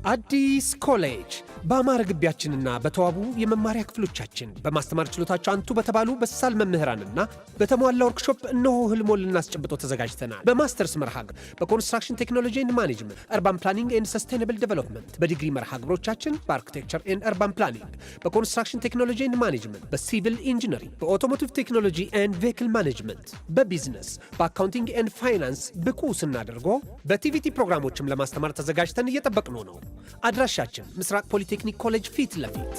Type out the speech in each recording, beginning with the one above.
አዲስ ኮሌጅ በአማረ ግቢያችንና በተዋቡ የመማሪያ ክፍሎቻችን በማስተማር ችሎታቸው አንቱ በተባሉ በሳል መምህራንና በተሟላ ወርክሾፕ እነሆ ህልሞን ልናስጨብጦ ተዘጋጅተናል። በማስተርስ መርሃ ግብር በኮንስትራክሽን ቴክኖሎጂ ኤንድ ማኔጅመንት፣ አርባን ፕላኒንግ ኤንድ ሰስቴናብል ዴቨሎፕመንት፣ በዲግሪ መርሃ ግብሮቻችን በአርኪቴክቸር ኤንድ አርባን ፕላኒንግ፣ በኮንስትራክሽን ቴክኖሎጂ ኤንድ ማኔጅመንት፣ በሲቪል ኢንጂነሪንግ፣ በኦቶሞቲቭ ቴክኖሎጂ ኤንድ ቬሂክል ማኔጅመንት፣ በቢዝነስ፣ በአካውንቲንግ ኤንድ ፋይናንስ ብቁ ስናደርጎ በቲቪቲ ፕሮግራሞችም ለማስተማር ተዘጋጅተን እየጠበቅነው ነው። አድራሻችን ምስራቅ ፖሊቴክኒክ ኮሌጅ ፊት ለፊት።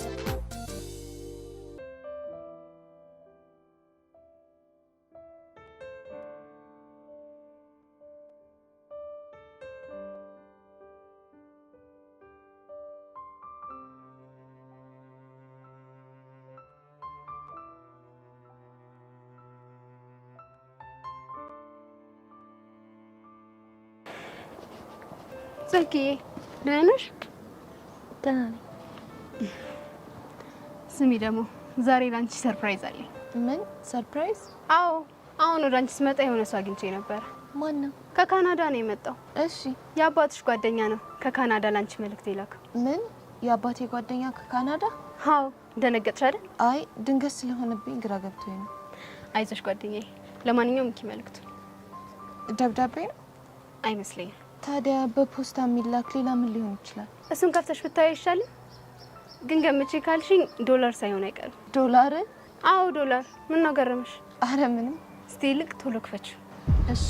ጽጌ ደህና ነሽ? ደህና ነኝ። ስሚ ደግሞ ዛሬ ላንቺ ሰርፕራይዝ አለኝ። ምን ሰርፕራይዝ? አዎ አሁን ወደ አንቺ ስመጣ የሆነ ሰው አግኝቼ ነበር። ማን ነው? ከካናዳ ነው የመጣው። እሺ የአባትሽ ጓደኛ ነው። ከካናዳ ላንቺ መልእክት ይላክ። ምን? የአባቴ ጓደኛ ከካናዳ? አዎ ደነገጥሽ አይደል? አይ ድንገት ስለሆነብኝ ግራ ገብቶኝ ነው። አይዞሽ ጓደኛዬ። ለማንኛውም እንኪ መልእክቱ። ደብዳቤ ነው? አይመስለኝም። ታዲያ በፖስታ የሚላክ ሌላ ምን ሊሆን ይችላል? እሱን ከፍተሽ ብታይ ይሻላል። ግን ገምቼ ካልሽኝ ዶላር ሳይሆን አይቀርም። ዶላር? አዎ ዶላር። ምን ነው ገረመሽ? አረ ምንም። እስቲ ይልቅ ቶሎ ክፈችው። እሺ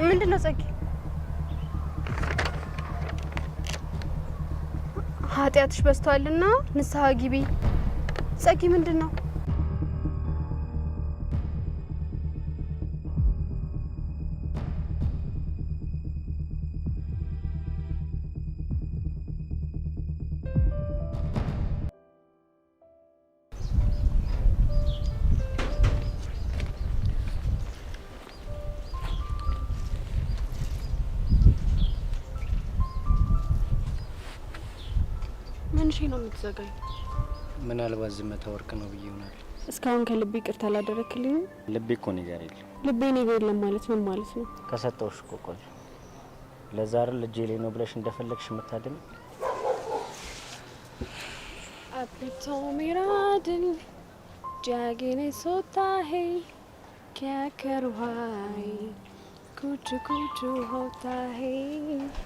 ምንድነው ጽጌ? ኃጢአትሽ በዝቷልና ንስሐ ግቢ። ጽጌ ምንድነው? ምንሽ ነው የምትዘጋኝ? ምናልባት ዝምታ ወርቅ ነው ብዬ ይሆናል። እስካሁን ከልቤ ይቅርታ አላደረክልኝ? ልቤ እኮ እኔ ጋር የለም። ልቤ እኔ ጋር የለም ማለት ምን ማለት ነው? ከሰጠውሽ እኮ ቆይ ለዛ አይደል ልጄ ላይ ነው ብለሽ እንደፈለግሽ የምታድም አብቶ मेरा दिल जागने सोता है क्या करवाए कुछ कुछ होता है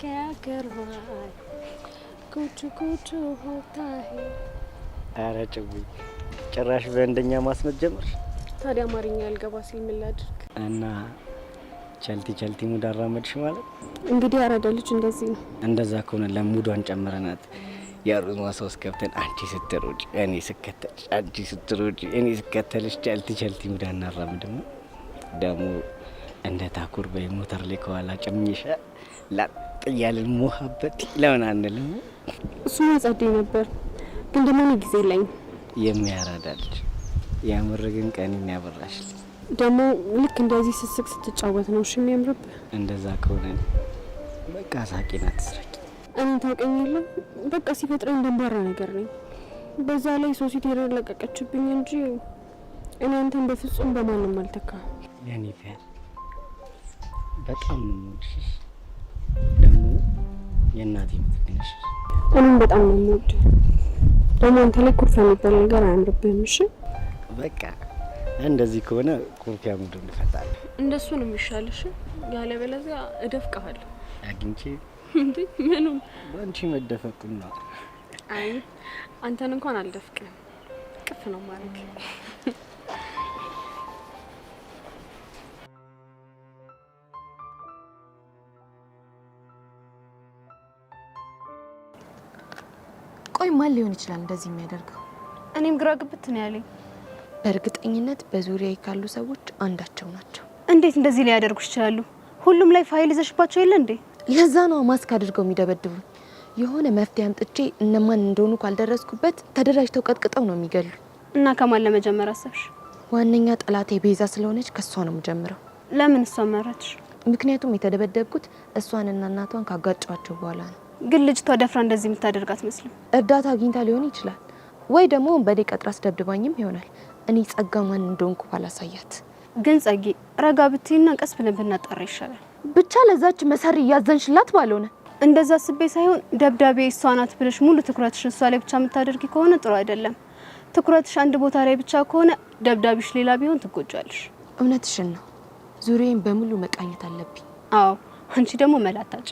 क्या करवाए कुछ कुछ होता है። አረ ጭዊ ጭራሽ በእንደኛ ማስመት ጀምር። ታዲያ አማርኛ ያልገባ ሲል ምን ላድርግ? እና ቸልቲ ሙድ አራመድሽ ማለት እንግዲህ አራዳ ልጅ እንደዚህ ነው። እንደዛ ከሆነ ለሙዷን ጨምረናት ያሩን ዋሳውስ ገብተን አንቺ ስትሮጪ እኔ ስከተልሽ፣ አንቺ ስትሮጪ እኔ ስከተልሽ ቸልቲ ሙድ አናራምድም። ደግሞ እንደ ታኩር በሞተር ላይ ከኋላ ጨምኝሻ ላጥ ያለን ሙሀበት ለምን አንልም? እሱ ጸዴ ነበር ግን ደግሞ ነው ጊዜ ላይ የሚያራዳልሽ ያመረግን ቀን ያበራሽ ደግሞ ልክ እንደዚህ ስስቅ ስትጫወት ነው እሺ የሚያምርብ። እንደዛ ከሆነ በቃ ሳቂና ትስረቂ። እኔ ታውቀኝ የለም በቃ ሲፈጥረኝ ደንባራ ነገር ነኝ። በዛ ላይ ሶሲቲ ለቀቀችብኝ እንጂ እኔ አንተን በፍጹም በማንም አልተካ። የኔ ፊያ በጣም ነው የምወድሽ። ደግሞ የእናቴ ምትነሽ እኔም በጣም ነው የምወድ። ደግሞ አንተ ላይ ኩርፊያ የሚባል ነገር አያምርብህም። እሺ በቃ እንደዚህ ከሆነ ኩርፊያ ሙድ እንፈታለን። እንደሱ ነው የሚሻልሽ። ያለበለዚያ እደፍቅሃለሁ። አግኝቼ እንዴ ምኑን? ባንቺ መደፈቁን ነው። አይ አንተን እንኳን አልደፍቅም። ቅፍ ነው ማለት ቆይ ማን ሊሆን ይችላል እንደዚህ የሚያደርገው? እኔም ግራ ግብት ነው ያለኝ። በእርግጠኝነት በዙሪያዬ ካሉ ሰዎች አንዳቸው ናቸው። እንዴት እንደዚህ ሊያደርጉ ይችላሉ? ሁሉም ላይ ፋይል ይዘሽባቸው የለ እንዴ? ለዛ ነው ማስክ አድርገው የሚደበድቡ። የሆነ መፍትሄ አምጥቼ እነማን እንደሆኑ ካልደረስኩበት ተደራጅተው ቀጥቅጠው ነው የሚገሉ። እና ከማን ለመጀመር አሰብሽ? ዋነኛ ጠላቴ ቤዛ ስለሆነች ከሷ ነው የምጀምረው። ለምን እሷ መረጥሽ? ምክንያቱም የተደበደብኩት እሷንና እናቷን ካጋጫቸው በኋላ ነው። ግን ልጅቷ ደፍራ እንደዚህ የምታደርጋት መስለም እርዳታ አግኝታ ሊሆን ይችላል ወይ ደግሞ በዴ ቀጥራ አስደብድባኝም ይሆናል። እኔ ጸጋ ማን እንደሆንኩ ባላሳያት። ግን ጸጊ ረጋ ብትይና ቀስ ብለን ብናጣራ ይሻላል። ብቻ ለዛች መሰሪ ያዘንሽላት ባልሆነ እንደዛ ስቤ ሳይሆን ደብዳቤ እሷ ናት ብለሽ ሙሉ ትኩረትሽ እሷ ላይ ብቻ የምታደርጊ ከሆነ ጥሩ አይደለም። ትኩረትሽ አንድ ቦታ ላይ ብቻ ከሆነ ደብዳቤሽ ሌላ ቢሆን ትጎጃለሽ። እውነትሽን ነው። ዙሪያዬን በሙሉ መቃኘት አለብኝ። አዎ አንቺ ደግሞ መላታጭ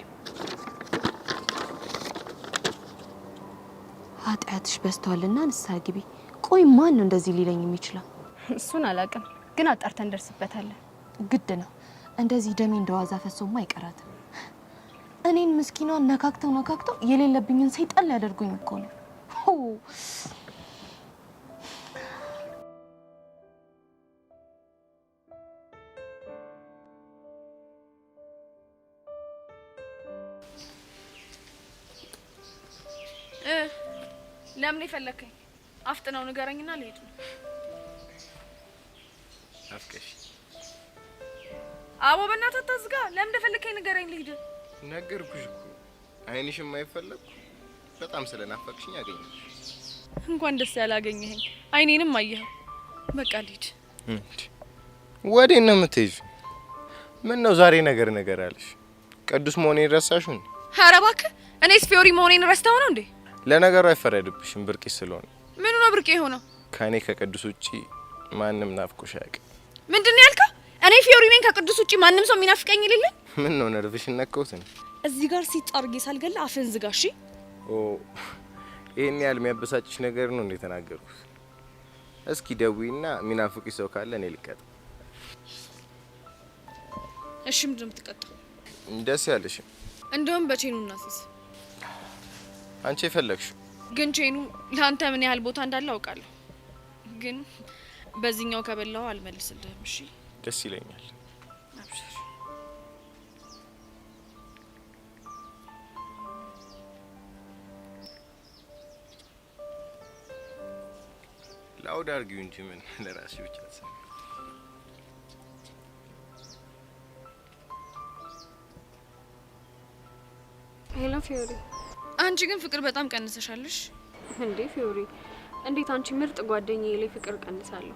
ኃጢአትሽ በዝቷልና ንስሐ ግቢ። ቆይ ማን ነው እንደዚህ ሊለኝ የሚችለው? እሱን አላውቅም፣ ግን አጣርተን እንደርስበታለን። ግድ ነው። እንደዚህ ደሜ እንደዋዛ ፈሶማ አይቀራትም። እኔን ምስኪኗን ነካክተው የሌለብኝን ሰይጣን ሊያደርጉኝ እኮ ነው። ለምን ይፈልከኝ? አፍጥነው ንገረኝና ልሄድ ነው። አፍቀሽ አቦ በእናትህ አታዝጋ። ለምን እንደፈለከኝ ንገረኝ ልሂድ። ነገርኩሽ እኮ አይንሽ የማይፈለግ በጣም ስለናፈቅሽኝ አገኘሽ። እንኳን ደስ ያላገኘኸኝ አይኔንም አየኸው። በቃ ልሂድ። ወዴት ነው የምትሄጂው? ምን ነው ዛሬ ነገር አለሽ? ቅዱስ መሆኔን ረሳሽው? ኧረ እባክህ እኔስ ፊዮሪ መሆኔን ረስተኸው ነው እንዴ? ለነገሩ አይፈረድብሽም ብርቂ ስለሆነ። ምኑ ነው ብርቂ የሆነው? ከኔ ከቅዱስ ውጪ ማንም ናፍቆሽ አያውቅም። ምንድነው ያልከው? እኔ ፊዮሪ ነኝ ከቅዱስ ውጪ ማንም ሰው የሚናፍቀኝ የሌለኝ? ምን ነው ነርቭሽን ነካሁት? እዚህ ጋር ሲጣርጌ ሳልገላ አፍን ዝጋ እሺ? ይሄን ያህል የሚያበሳጭሽ ነገር ነው እንዴ ተናገርኩት? እስኪ ደውይና ሚናፍቅሽ ሰው ካለ እኔ ልቀጣ። እሺ ምንድን ነው የምትቀጣው? ደስ ያለሽ እንደውም በቼኑ እናስይዝ። አንቺ የፈለግሽው ግን ቼኑ ለአንተ ምን ያህል ቦታ እንዳለ አውቃለሁ። ግን በዚህኛው ከበላው አልመልስልህም እሺ? ደስ ይለኛል። አብሽር። ላውድ አድርጊው እንጂ ምን ለራስሽ ብቻ ተሰማ። ሄሎ ፊዮሪ። አንቺ ግን ፍቅር በጣም ቀንሰሻለሽ እንዴ ፊዮሪ? እንዴት አንቺ ምርጥ ጓደኛዬ ላይ ፍቅር ቀንሳለሁ?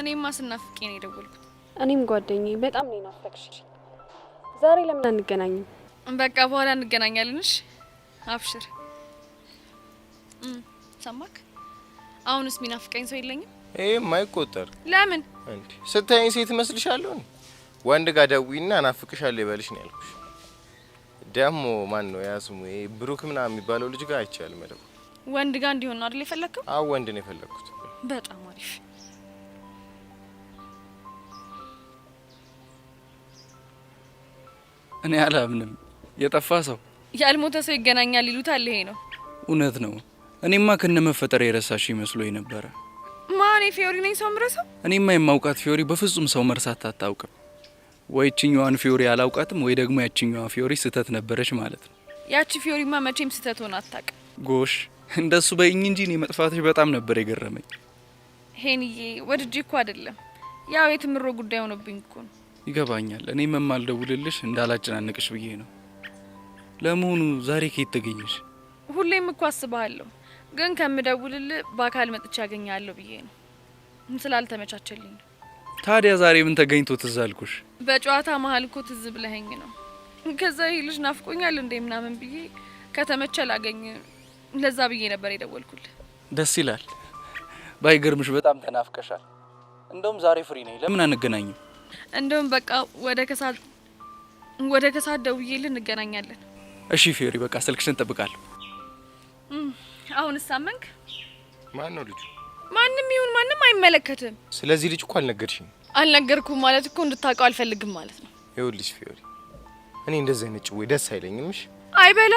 እኔማ ስናፍቄ ነው የደወልኩት። እኔም ጓደኛዬ በጣም ነው ናፈቅሽ። ዛሬ ለምን አንገናኝም? በቃ በኋላ እንገናኛለንሽ። አብሽር። ሰማክ? አሁንስ ሚናፍቀኝ ሰው የለኝም? ማይቆጠር። ለምን እንዴ ስታይኝ ሴት መስልሻለሁ? ወንድ ጋር ደውይና ናፍቅሻለሁ ይበልሽ ነው ያልኩሽ። ደሞ ማን ነው ያስሙ? ብሩክ ምናምን የሚባለው ልጅ ጋር አይቻል መደብ ወንድ ጋር እንዲሆን ነው አይደል የፈለከው? አዎ ወንድ ነው የፈለኩት። በጣም አሪፍ። እኔ አላምንም። የጠፋ ሰው ያልሞተ ሰው ይገናኛል ይሉታል። ይሄ ነው እውነት ነው። እኔማ ከነመፈጠር የረሳሽ መስሎኝ ነበረ። ማን ፊዮሪ ነኝ ሰው ምረሰው? እኔማ የማውቃት ፊዮሪ በፍጹም ሰው መርሳት አታውቅም። ወይ እቺኛዋን ፊዮሪ አላውቃትም ወይ ደግሞ ያቺኛዋ ፊዮሪ ስተት ነበረች ማለት ነው። ያቺ ፊዮሪማ መቼም ስተት ሆና አታውቅም። ጎሽ እንደሱ በይኝ እንጂ እኔ መጥፋትሽ በጣም ነበር የገረመኝ። ሄንዬ ወድጄ እኮ አይደለም ያው የትምሮ ጉዳይ ሆነብኝ እኮ ነው። ይገባኛል። እኔ መማልደውልልሽ እንዳላጨናንቅሽ ብዬ ነው። ለመሆኑ ዛሬ ከየት ተገኘሽ? ሁሌም እኮ አስባለሁ ግን ከምደውልልህ በአካል መጥቼ ያገኛለሁ ብዬ ነው። ስላልተመቻቸልኝ ነው። ታዲያ ዛሬ ምን ተገኝቶ ትዝ አልኩሽ? በጨዋታ መሀል እኮ ትዝ ብለኸኝ ነው። ከዛ ይሄ ልጅ ናፍቆኛል እንዴ ምናምን ብዬ ከተመቸ ላገኝ ለዛ ብዬ ነበር የደወልኩልህ። ደስ ይላል። ባይገርምሽ በጣም ተናፍቀሻል። እንደውም ዛሬ ፍሪ ነኝ። ለምን አንገናኝም? እንደውም በቃ ወደ ከሳት ደውዬልህ እንገናኛለን። እሺ ፊዮሪ በቃ ስልክሽን እጠብቃለሁ። አሁንስ አመንክ? ማን ነው ልጁ? ማንም ይሁን ማንም አይመለከትም። ስለዚህ ልጅ እኮ አልነገርሽኝ። አልነገርኩም ማለት እኮ እንድታውቀው አልፈልግም ማለት ነው። ይኸውልሽ ፊዮሪ እኔ እንደዚህ አይነት ጭዌ ደስ አይለኝም። እሺ አይበላ።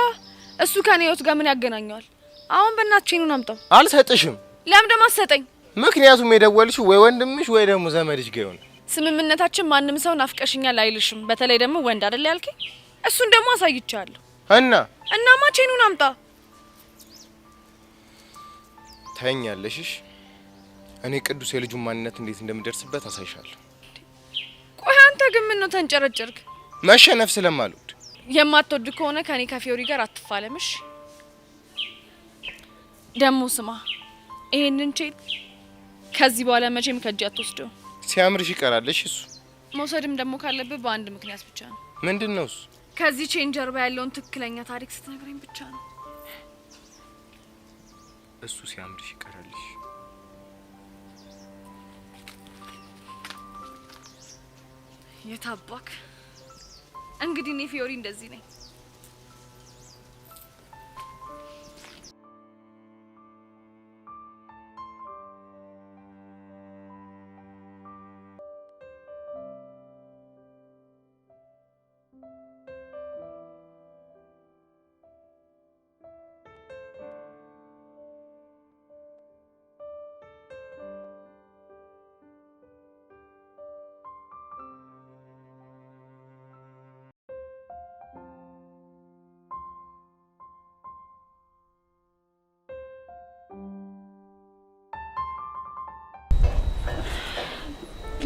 እሱ ከኔ ህይወት ጋር ምን ያገናኘዋል? አሁን በእናትህ ቼኑን አምጣው። አልሰጥሽም። ለምን ደግሞ አትሰጠኝ? ምክንያቱም የደወልሽው ወይ ወንድምሽ ወይ ደግሞ ዘመድሽ ጋር ይሆናል። ስምምነታችን ማንም ሰው ናፍቀሽኛል አይልሽም። በተለይ ደግሞ ወንድ አይደል ያልከኝ? እሱን ደግሞ አሳይቻለሁ። እናማ ቼኑን አምጣ። ታኛለሽ። እኔ ቅዱስ የልጁን ማንነት እንዴት እንደምደርስበት አሳይሻለሁ። ቆይ አንተ ግን ምን ነው ተንጨረጨርክ? መሸነፍ ስለማልወድ። የማትወድ ከሆነ ከኔ ከፊዮሪ ጋር አትፋለምሽ። ደሞ ስማ፣ ይሄንን ቼት ከዚህ በኋላ መቼም ከእጅ አትወስደው። ሲያምርሽ ይቀራልሽ። እሱ መውሰድም ደግሞ ካለብህ በአንድ ምክንያት ብቻ ነው። ምንድነው እሱ? ከዚህ ቼን ጀርባ ያለውን ትክክለኛ ታሪክ ስትነግረኝ ብቻ ነው። እሱ ሲያምርሽ ይቀራልሽ። የታባክ እንግዲህ እኔ ፊዮሪ እንደዚህ ነኝ።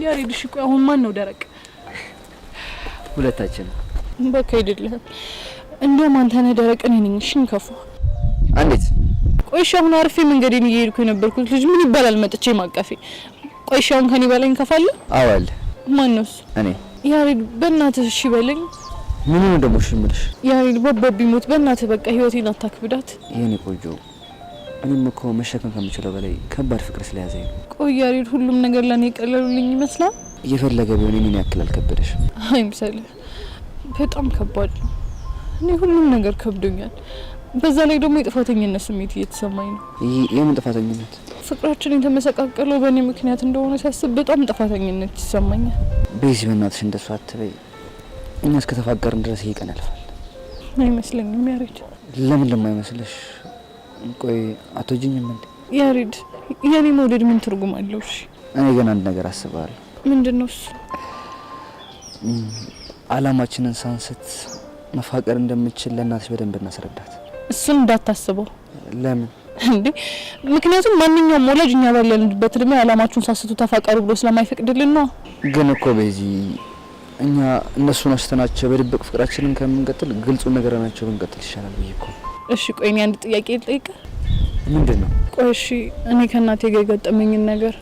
ያሬድ እሺ ቆይ አሁን ማን ነው ደረቅ? ሁለታችን። በቃ አይደለም እንደውም አንተ ነህ ደረቅ እኔ ነኝ። እሺ እንከፋ እንዴት? ቆይ እሺ አሁን አርፌ መንገዴን እየሄድኩ የነበርኩት ልጅ ምን ይባላል መጥቼ ማቀፌ? ቆይ እሺ አሁን ከኔ በላይ እንከፋለሁ? አዎ አለ። ማን ነው እሱ? እኔ። ያሬድ በእናትህ እሺ በለኝ። ምን ነው ደሞ እሺ የምልሽ? ያሬድ በባቢ ሞት በእናትህ በቃ ህይወቴን አታክብዳት። የኔ ቆጆ እኔም እኮ መሸከም ከምችለው በላይ ከባድ ፍቅር ስለያዘኝ ነው። ቆይ ያሬድ ሁሉም ነገር ለኔ ቀለሉልኝ ይመስላል? እየፈለገ ቢሆን እኔን ያክል አልከበደሽም። አይምሰልህ፣ በጣም ከባድ ነው። እኔ ሁሉም ነገር ከብዶኛል። በዛ ላይ ደግሞ የጥፋተኝነት ስሜት እየተሰማኝ ነው። የምን ጥፋተኝነት? ፍቅራችን የተመሰቃቀለው በእኔ ምክንያት እንደሆነ ሳስብ በጣም ጥፋተኝነት ይሰማኛል። ቤዚ በእናትሽ እንደሱ አትበይ። እኛ እስከተፋቀርን ድረስ ይሄ ቀን ያልፋል። አይመስለኝም ያሬድ። ለምን ለማይመስልሽ? ቆይ አትወጂኝም እንዴ? ያሬድ የኔ መውደድ ምን ትርጉም አለው? እሺ እኔ ግን አንድ ነገር አስባለሁ። ምንድነው እሱ? አላማችንን ሳንስት መፋቀር እንደምንችል ለእናትሽ በደንብ እናስረዳት። እሱን እንዳታስበው። ለምን እንዴ? ምክንያቱም ማንኛውም ወላጅ እኛ ባለንበት እድሜ አላማችሁን ሳስቱ ተፋቀሩ ብሎ ስለማይፈቅድልን ነው። ግን እኮ በዚህ እኛ እነሱን አስተናቸው በድብቅ ፍቅራችንን ከምንቀጥል ግልጹን ነገር ናቸው ብንቀጥል ይሻላል ብዬ እኮ። እሺ ቆይ እኔ አንድ ጥያቄ ልጠይቅ። ምንድን ነው? ቆይ እሺ እኔ ከእናቴ ጋር የገጠመኝን ነገር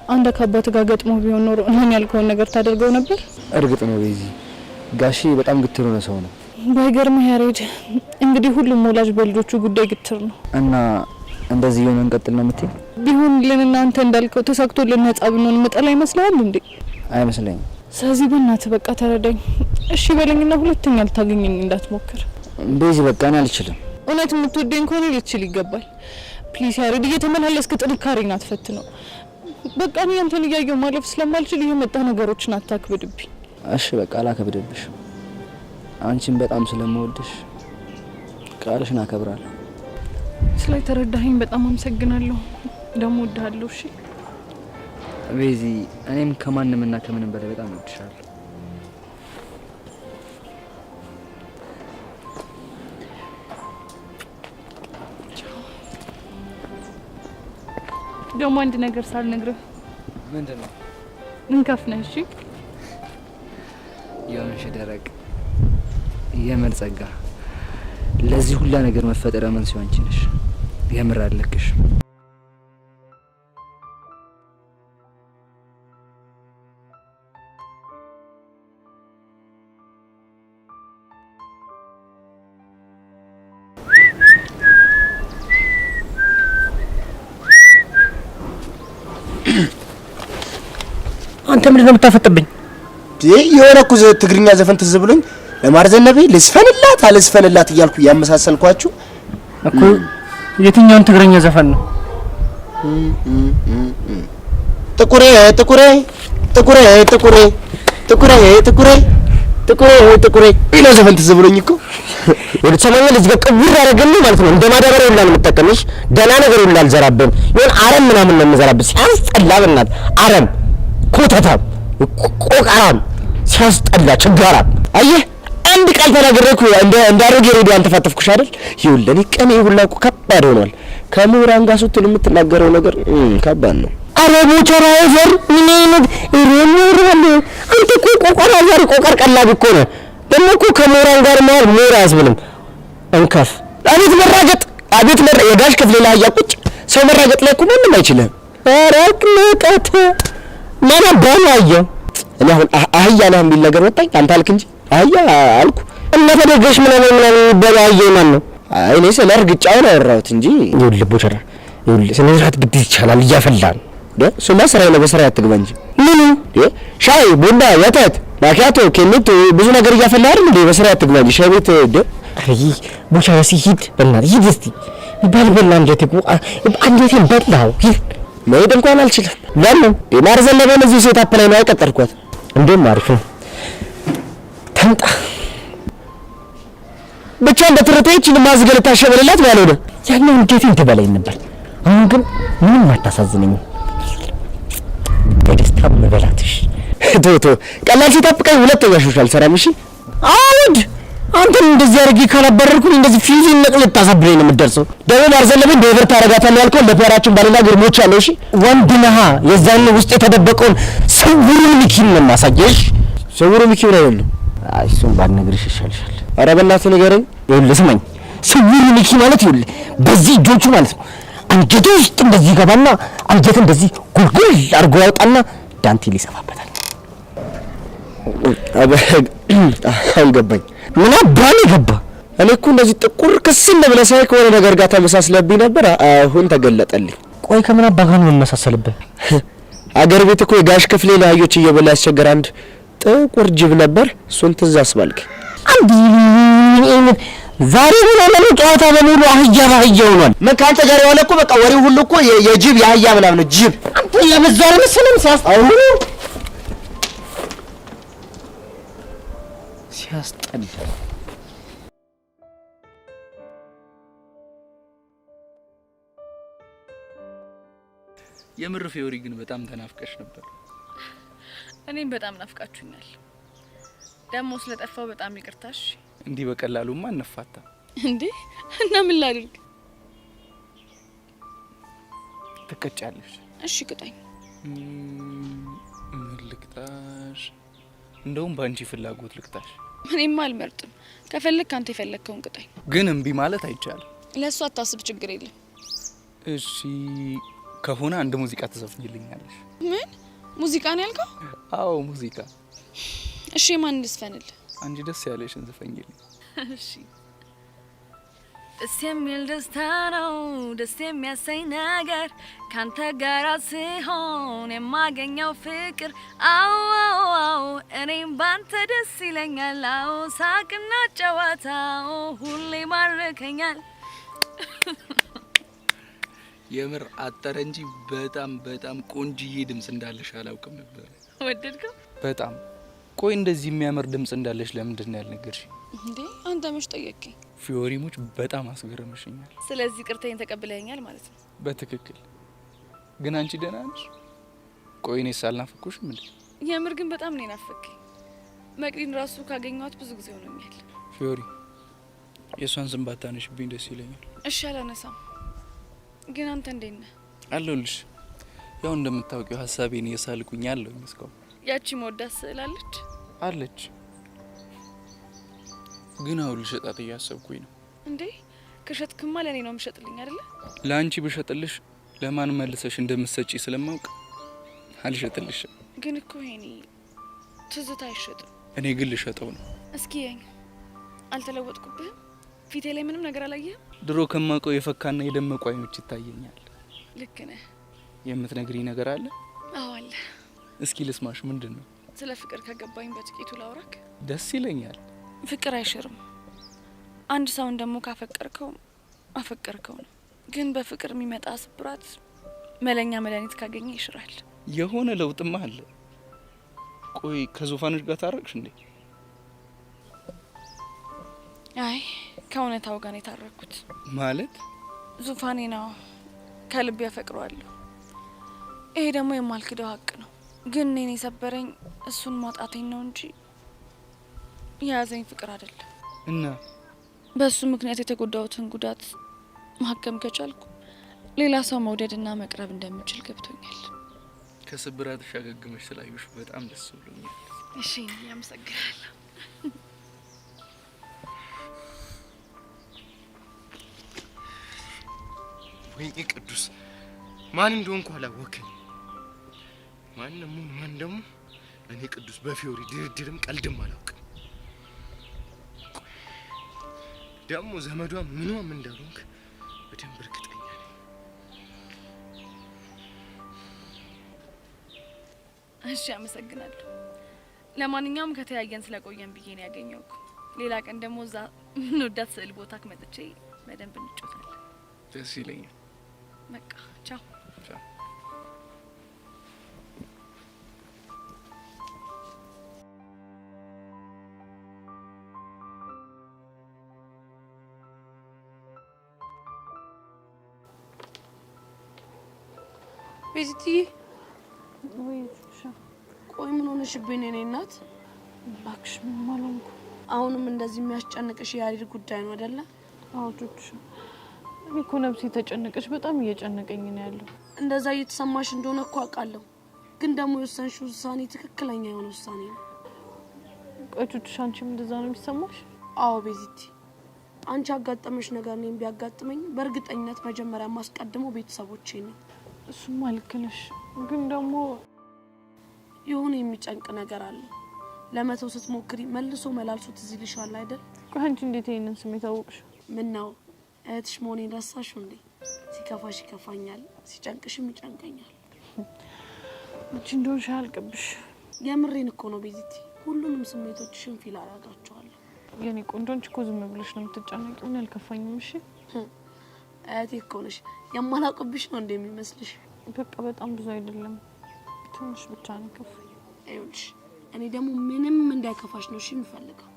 አንድ ከአባት ጋር ገጥሞ ቢሆን ኖሮ እኔን ያልከውን ነገር ታደርገው ነበር? እርግጥ ነው በዚህ ጋሺ በጣም ግትር ሆነ ሰው ነው። ባይገርምህ ያሬድ እንግዲህ ሁሉም ወላጅ በልጆቹ ጉዳይ ግትር ነው። እና እንደዚህ የሆነ እንቀጥል ነው የምትይ? ቢሆን ለኔና አንተ እንዳልከው ተሳክቶልን ነጻ ብንሆን መጠላ ይመስላል እንዴ? አይመስለኝም። ስለዚህ በእናትህ በቃ ተረዳኝ እሺ በለኝና ሁለተኛ ልታገኘኝ እንዳትሞክር። በዚህ በቃ እኔ አልችልም። እውነት የምትወደኝ ከሆነ ልትችል ይገባል። ፕሊስ ያሬድ እየተመላለስክ ጥንካሬን አትፈትነው። በቃ እኔ አንተን እያየሁ ማለፍ ስለማልችል እየመጣ ነገሮችን አታክብድብኝ። እሺ በቃ አላከብድብሽ። አንቺን በጣም ስለምወድሽ ቃልሽን አከብራለሁ። ስለተረዳኸኝ በጣም አመሰግናለሁ። ደግሞ እወድሃለሁ። እሺ ቤዚ፣ እኔም ከማንምና ከምንም በላይ በጣም እወድሻለሁ። ደግሞ አንድ ነገር ሳልነግርህ። ምንድነው? እንከፍነህ። እሺ የሆንሽ ደረቅ የምር ጸጋ፣ ለዚህ ሁላ ነገር መፈጠር መንስኤው አንቺ ነሽ። የምር አለክሽ። አንተ ምንድነው የምታፈጥብኝ? የሆነ እኮ ትግርኛ ዘፈን ትዝ ብሎኝ ለማርዘነቤ ልስፈንላት አልስፈንላት እያልኩ ያመሳሰልኳችሁ እኮ። የትኛውን ትግርኛ ዘፈን ነው? ጥቁሬ ጥቁሬ ጥቁሬ ጥቁሬ ጥቁሬ ጥቁሬ ጥቁሬ ጥቁሬ ይለው ዘፈን ትዝ ብሎኝ እኮ ወደ ሰማኛ ልጅ ጋር ቅቡር ያደረገልኝ ማለት ነው። እንደ ማዳበሪያ ሁላ ነው የምጠቀምሽ። ደህና ነገር ሁላ አልዘራብህም። ይሁን አረም ምናምን ነው የምዘራብህ። ሲያስጠላ በእናትህ አረም፣ ኮተታም፣ ቆቀራም፣ ሲያስጠላ ችጋራም። አየህ አንድ ቃል ተናግሬ እኮ እንደ አሮጌ ሬዲዮ አንተፋተፍኩሽ አይደል? ይኸውልህ እኔ ቀኔ ሁላ እኮ ከባድ ሆኗል። ከምሁራን ጋር ስትል የምትናገረው ነገር ከባድ ነው። አረ ቦቸራ ዘር ምን አይነት ሬሞራል! አንተ እኮ ቆቀራ ዘር ቆቀር ቀላቢ እኮ ነህ። ደግሞ እኮ ከሞራን ጋር መዋል ሞራ ያስብልም እንከፍ አቤት መራገጥ አቤት የጋሽ ክፍሌ ላይ ያቁጭ ሰው መራገጥ ላይ እኮ ምንም አይችልም። አራቅ ንቀት ማና ባላየ እኔ አሁን አህያ ነህ የሚል ነገር ወጣኝ። አንተ አልክ እንጂ አህያ አልኩ እና ተደገሽ ምናምን በላየ ማን ነው? አይ እኔ ስለ እርግጫው ነው ያወራሁት እንጂ ይኸውልህ ቦቸራ ይኸውልህ ስነ ስርዓት ግድ ይቻላል እያፈላን እሱማ ስራዬ ነው በስራዬ አትግባ እንጂ ምን ሻይ ቡና ወተት ማኪያቶ ኬሚቶ ብዙ ነገር እያፈላ አይደል እንዴ በስራዬ አትግባ እንጂ ሻይ ቤት አይ ቦቸራ ሲሂድ በእናትህ ሂድ እስቲ ይባል በላ እንዴት እኮ አንዴት በላው ይሄ መሄድ እንኳን አልችልም። ለምን የማር ዘለበን እዚህ ሴት አፕ ላይ ነው ያቀጠርኳት። እንደም አሪፍ ነው ተምጣ ብቻ እንደተረተች ማዝገለ ታሸበለላት ማለት ነው። ያኛው እንዴት እንትበላይ ነበር። አሁን ግን ምንም አታሳዝነኝም። በደስታ መበላትሽ ቶቶ ቀላል ሴት አፕ ቀይ ሁለት ተጋሽሻል ሰራም። እሺ አውድ አንተን እንደዚህ አድርጌ ካላበረርኩኝ እንደዚህ ፊዚ ነቅል ታሳብረኝ ነው የምትደርሰው። ደግሞ ማርዘለብን ደብር ታረጋታለህ ያልከው ለፈራችን ባለና ግርሞች አለው። እሺ ወንድ ነህ። የዛን ውስጥ የተደበቀውን ስውሩ ሚኪን ነው ማሳየሽ። ስውሩ ሚኪን ነው ያለው። አይ እሱን ባልነግርሽ ይሻልሻል። ኧረ በእናትህ ንገረኝ። ይኸውልህ ስማኝ፣ ስውሩ ሚኪ ማለት ይኸውልህ በዚህ እጆቹ ማለት ነው አንጀቱ ውስጥ እንደዚህ ገባና አንጀት እንደዚህ ጉልጉል አድርጎ ያውጣና ዳንቴል ይሰፋበታል። አልገባኝ። ምን አባል ገባ? እኔ እኮ እንደዚህ ጥቁር ከስል ብለህ ሳይ ከሆነ ነገር ጋር ተመሳስለብኝ ነበር። አሁን ተገለጠልኝ። ቆይ ከምን አባ ጋር ነው የምመሳሰልብህ? አገር ቤት እኮ የጋሽ ክፍሌ ለአህዮች እየበላ ያስቸገረ አንድ ጥቁር ጅብ ነበር። እሱን ትዝ አስባልክ። አንድ ዛሬ ምን አለ ጨዋታ በሙሉ አህያ ባህያ ሆኗል። ምን ካንተ ጋር የሆነ እኮ በቃ ወሬው ሁሉ እኮ የጅብ የአህያ ምናምን ነው። ጅብ አንተ ለመዛረ መሰለም ሲያስጠላ የምር ፊዮሪ ግን በጣም ተናፍቀሽ ነበር። እኔም በጣም ናፍቃችሁኛል። ደግሞ ስለጠፋው በጣም ይቅርታሽ። እንዲህ በቀላሉማ አንፋታ እንዴ? እና ምን ላድርግ? ትቀጫለሽ። እሺ ቅጣኝ። ምን ልቅጣሽ? እንደውም ባንቺ ፍላጎት ልቅጣሽ። እኔማ አልመርጥም። ከፈለክ አንተ የፈለከውን ቅጣኝ። ግን እምቢ ማለት አይቻልም። ለሱ አታስብ፣ ችግር የለም። እሺ ከሆነ አንድ ሙዚቃ ትዘፍኝልኛለሽ። ምን ሙዚቃ ነው ያልከው? አዎ ሙዚቃ። እሺ ማን ልስፈንል? አንቺ ደስ ያለሽን ዝፈኝልኝ። እሺ ደስ የሚል ደስታ ነው ደስ የሚያሰኝ ነገር ካንተ ጋር ሲሆን የማገኘው ፍቅር። አዎ አዎ አዎ እኔም ባንተ ደስ ይለኛል። አዎ ሳቅና ጨዋታው ሁሌ ማርከኛል። የምር አጠረ እንጂ በጣም በጣም ቆንጅዬ ድምጽ እንዳለሽ አላውቅም ነበር። ወደድከው? በጣም። ቆይ እንደዚህ የሚያምር ድምጽ እንዳለሽ ለምንድን ነው ያልነገርሽኝ? እንዴ አንተ መች ጠየቅኝ? ፊዮሪሞች በጣም አስገረመሽኛል። ስለዚህ ቅርታዬን ተቀብለኸኛል ማለት ነው? በትክክል። ግን አንቺ ደህና ነሽ? ቆይ እኔስ አልናፈኩሽም እንዴ? የምር ግን በጣም ነው የናፈከኝ። መቅዲን ራሱ ካገኘኋት ብዙ ጊዜ ሆኖኛል። ፊዮሪ የሷን ስም ባታነሽብኝ ደስ ይለኛል። እሺ አላነሳም። ግን አንተ እንዴት ነህ? አለሁልሽ። ያው እንደምታውቂው ሀሳቤን እየሳልኩኝ አለሁኝ እስካሁን። ያቺ መወዳት ስዕል አለች አለች ግን አሁን ልሸጣት እያሰብኩኝ ነው። እንዴ ከሸጥክማ ለኔ ነው የምሸጥልኝ አይደለ? ለአንቺ ብሸጥልሽ ለማን መልሰሽ እንደምትሰጪ ስለማውቅ አልሸጥልሽም። ግን እኮ ይሄኔ ትዝታ አይሸጥም። እኔ ግን ልሸጠው ነው። እስኪ ያኝ አልተለወጥኩብህም? ፊቴ ላይ ምንም ነገር አላየህም? ድሮ ከማውቀው የፈካና የደመቁ አይኖች ይታየኛል። ልክ ነህ። የምትነግሪኝ ነገር አለ? አዎ አለ። እስኪ ልስማሽ። ምንድን ነው? ስለ ፍቅር ከገባኝ በጥቂቱ ላውራክ። ደስ ይለኛል። ፍቅር አይሽርም። አንድ ሰውን ደግሞ ካፈቀርከው አፈቀርከው ነው። ግን በፍቅር የሚመጣ ስብራት መለኛ መድኃኒት ካገኘ ይሽራል። የሆነ ለውጥማ አለ። ቆይ ከዙፋንሽ ጋር ታረቅሽ እንዴ? አይ ከእውነታው ጋር የታረኩት። ማለት ዙፋኔ ነው፣ ከልብ ያፈቅረዋለሁ። ይሄ ደግሞ የማልክደው ሀቅ ነው። ግን እኔን የሰበረኝ እሱን ማጣቴን ነው እንጂ የያዘኝ ፍቅር አይደለም። እና በሱ ምክንያት የተጎዳሁትን ጉዳት ማከም ከቻልኩ ሌላ ሰው መውደድና መቅረብ እንደምችል ገብቶኛል። ከስብራትሽ አገግመሽ ስላዩሽ በጣም ደስ ብሎኛል። እሺ ያመሰግናለሁ። ወይኔ ቅዱስ ማን እንደሆንኩ አላወከኝ። ማን ደግሞ እኔ ቅዱስ በፊዮሪ ድርድርም ቀልድም አላውቅም። ደግሞ ዘመዷ ምንም እንዳልሆንክ በደንብ እርግጠኛ ነኝ። እሺ አመሰግናለሁ። ለማንኛውም ከተያየን ስለቆየን ብዬ ነው ያገኘውኩ። ሌላ ቀን ደግሞ እዛ እንወዳት ስዕል ቦታ ከመጥቼ በደንብ እንጫወታለን። ደስ ይለኛል። በቃ ቻው። ቻው። ቤዚቲ ወይ ቆይ ምን ሆነሽብኝ? እኔ እናት እባክሽ ምንም አልሆንኩም። አሁንም እንደዚህ የሚያስጨንቅሽ የያሬድ ጉዳይ ነው አይደለ? አዎ ቹቹ፣ እኔ እኮ ነፍሴ ተጨነቀሽ፣ በጣም እየጨነቀኝ ነው ያለው። እንደዛ እየተሰማሽ እንደሆነ እኮ አውቃለሁ፣ ግን ደግሞ የወሰንሽው ውሳኔ ትክክለኛ የሆነ ውሳኔ ነው። ቆይ ቹቹ፣ አንቺም እንደዛ ነው የሚሰማሽ? አዎ ቤዚቲ፣ አንቺ ያጋጠመሽ ነገር እኔም ቢያጋጥመኝ በእርግጠኝነት መጀመሪያ ማስቀድመው ቤተሰቦቼ ነው። እሱማ ልክ ነሽ፣ ግን ደግሞ የሆነ የሚጨንቅ ነገር አለ። ለመተው ስትሞክሪ መልሶ መላልሶ ትዝ ይልሻል አይደል? ቆይ አንቺ እንዴት ይሄንን ስሜት አወቅሽ? ምን ነው እህትሽ መሆኔን ረሳሽው እንዴ? ሲከፋሽ ይከፋኛል፣ ሲጨንቅሽም ይጨንቀኛል። አንቺ እንደሆንሽ አያልቅብሽ። የምሬን እኮ ነው ቤዚቲ፣ ሁሉንም ስሜቶችሽን ፊል አደርጋቸዋለሁ። የኔ ቆንጆ፣ አንቺ እኮ ዝም ብለሽ ነው የምትጨነቂው። ምን አልከፋኝም። እሺ እህቴ እኮ ነሽ። የማላውቅብሽ ነው እንደሚመስልሽ? በቃ በጣም ብዙ አይደለም፣ ትንሽ ብቻ ነው ከፋኝ። ይኸውልሽ እኔ ደግሞ ምንም እንዳይከፋሽ ነው እሺ የምፈልገው።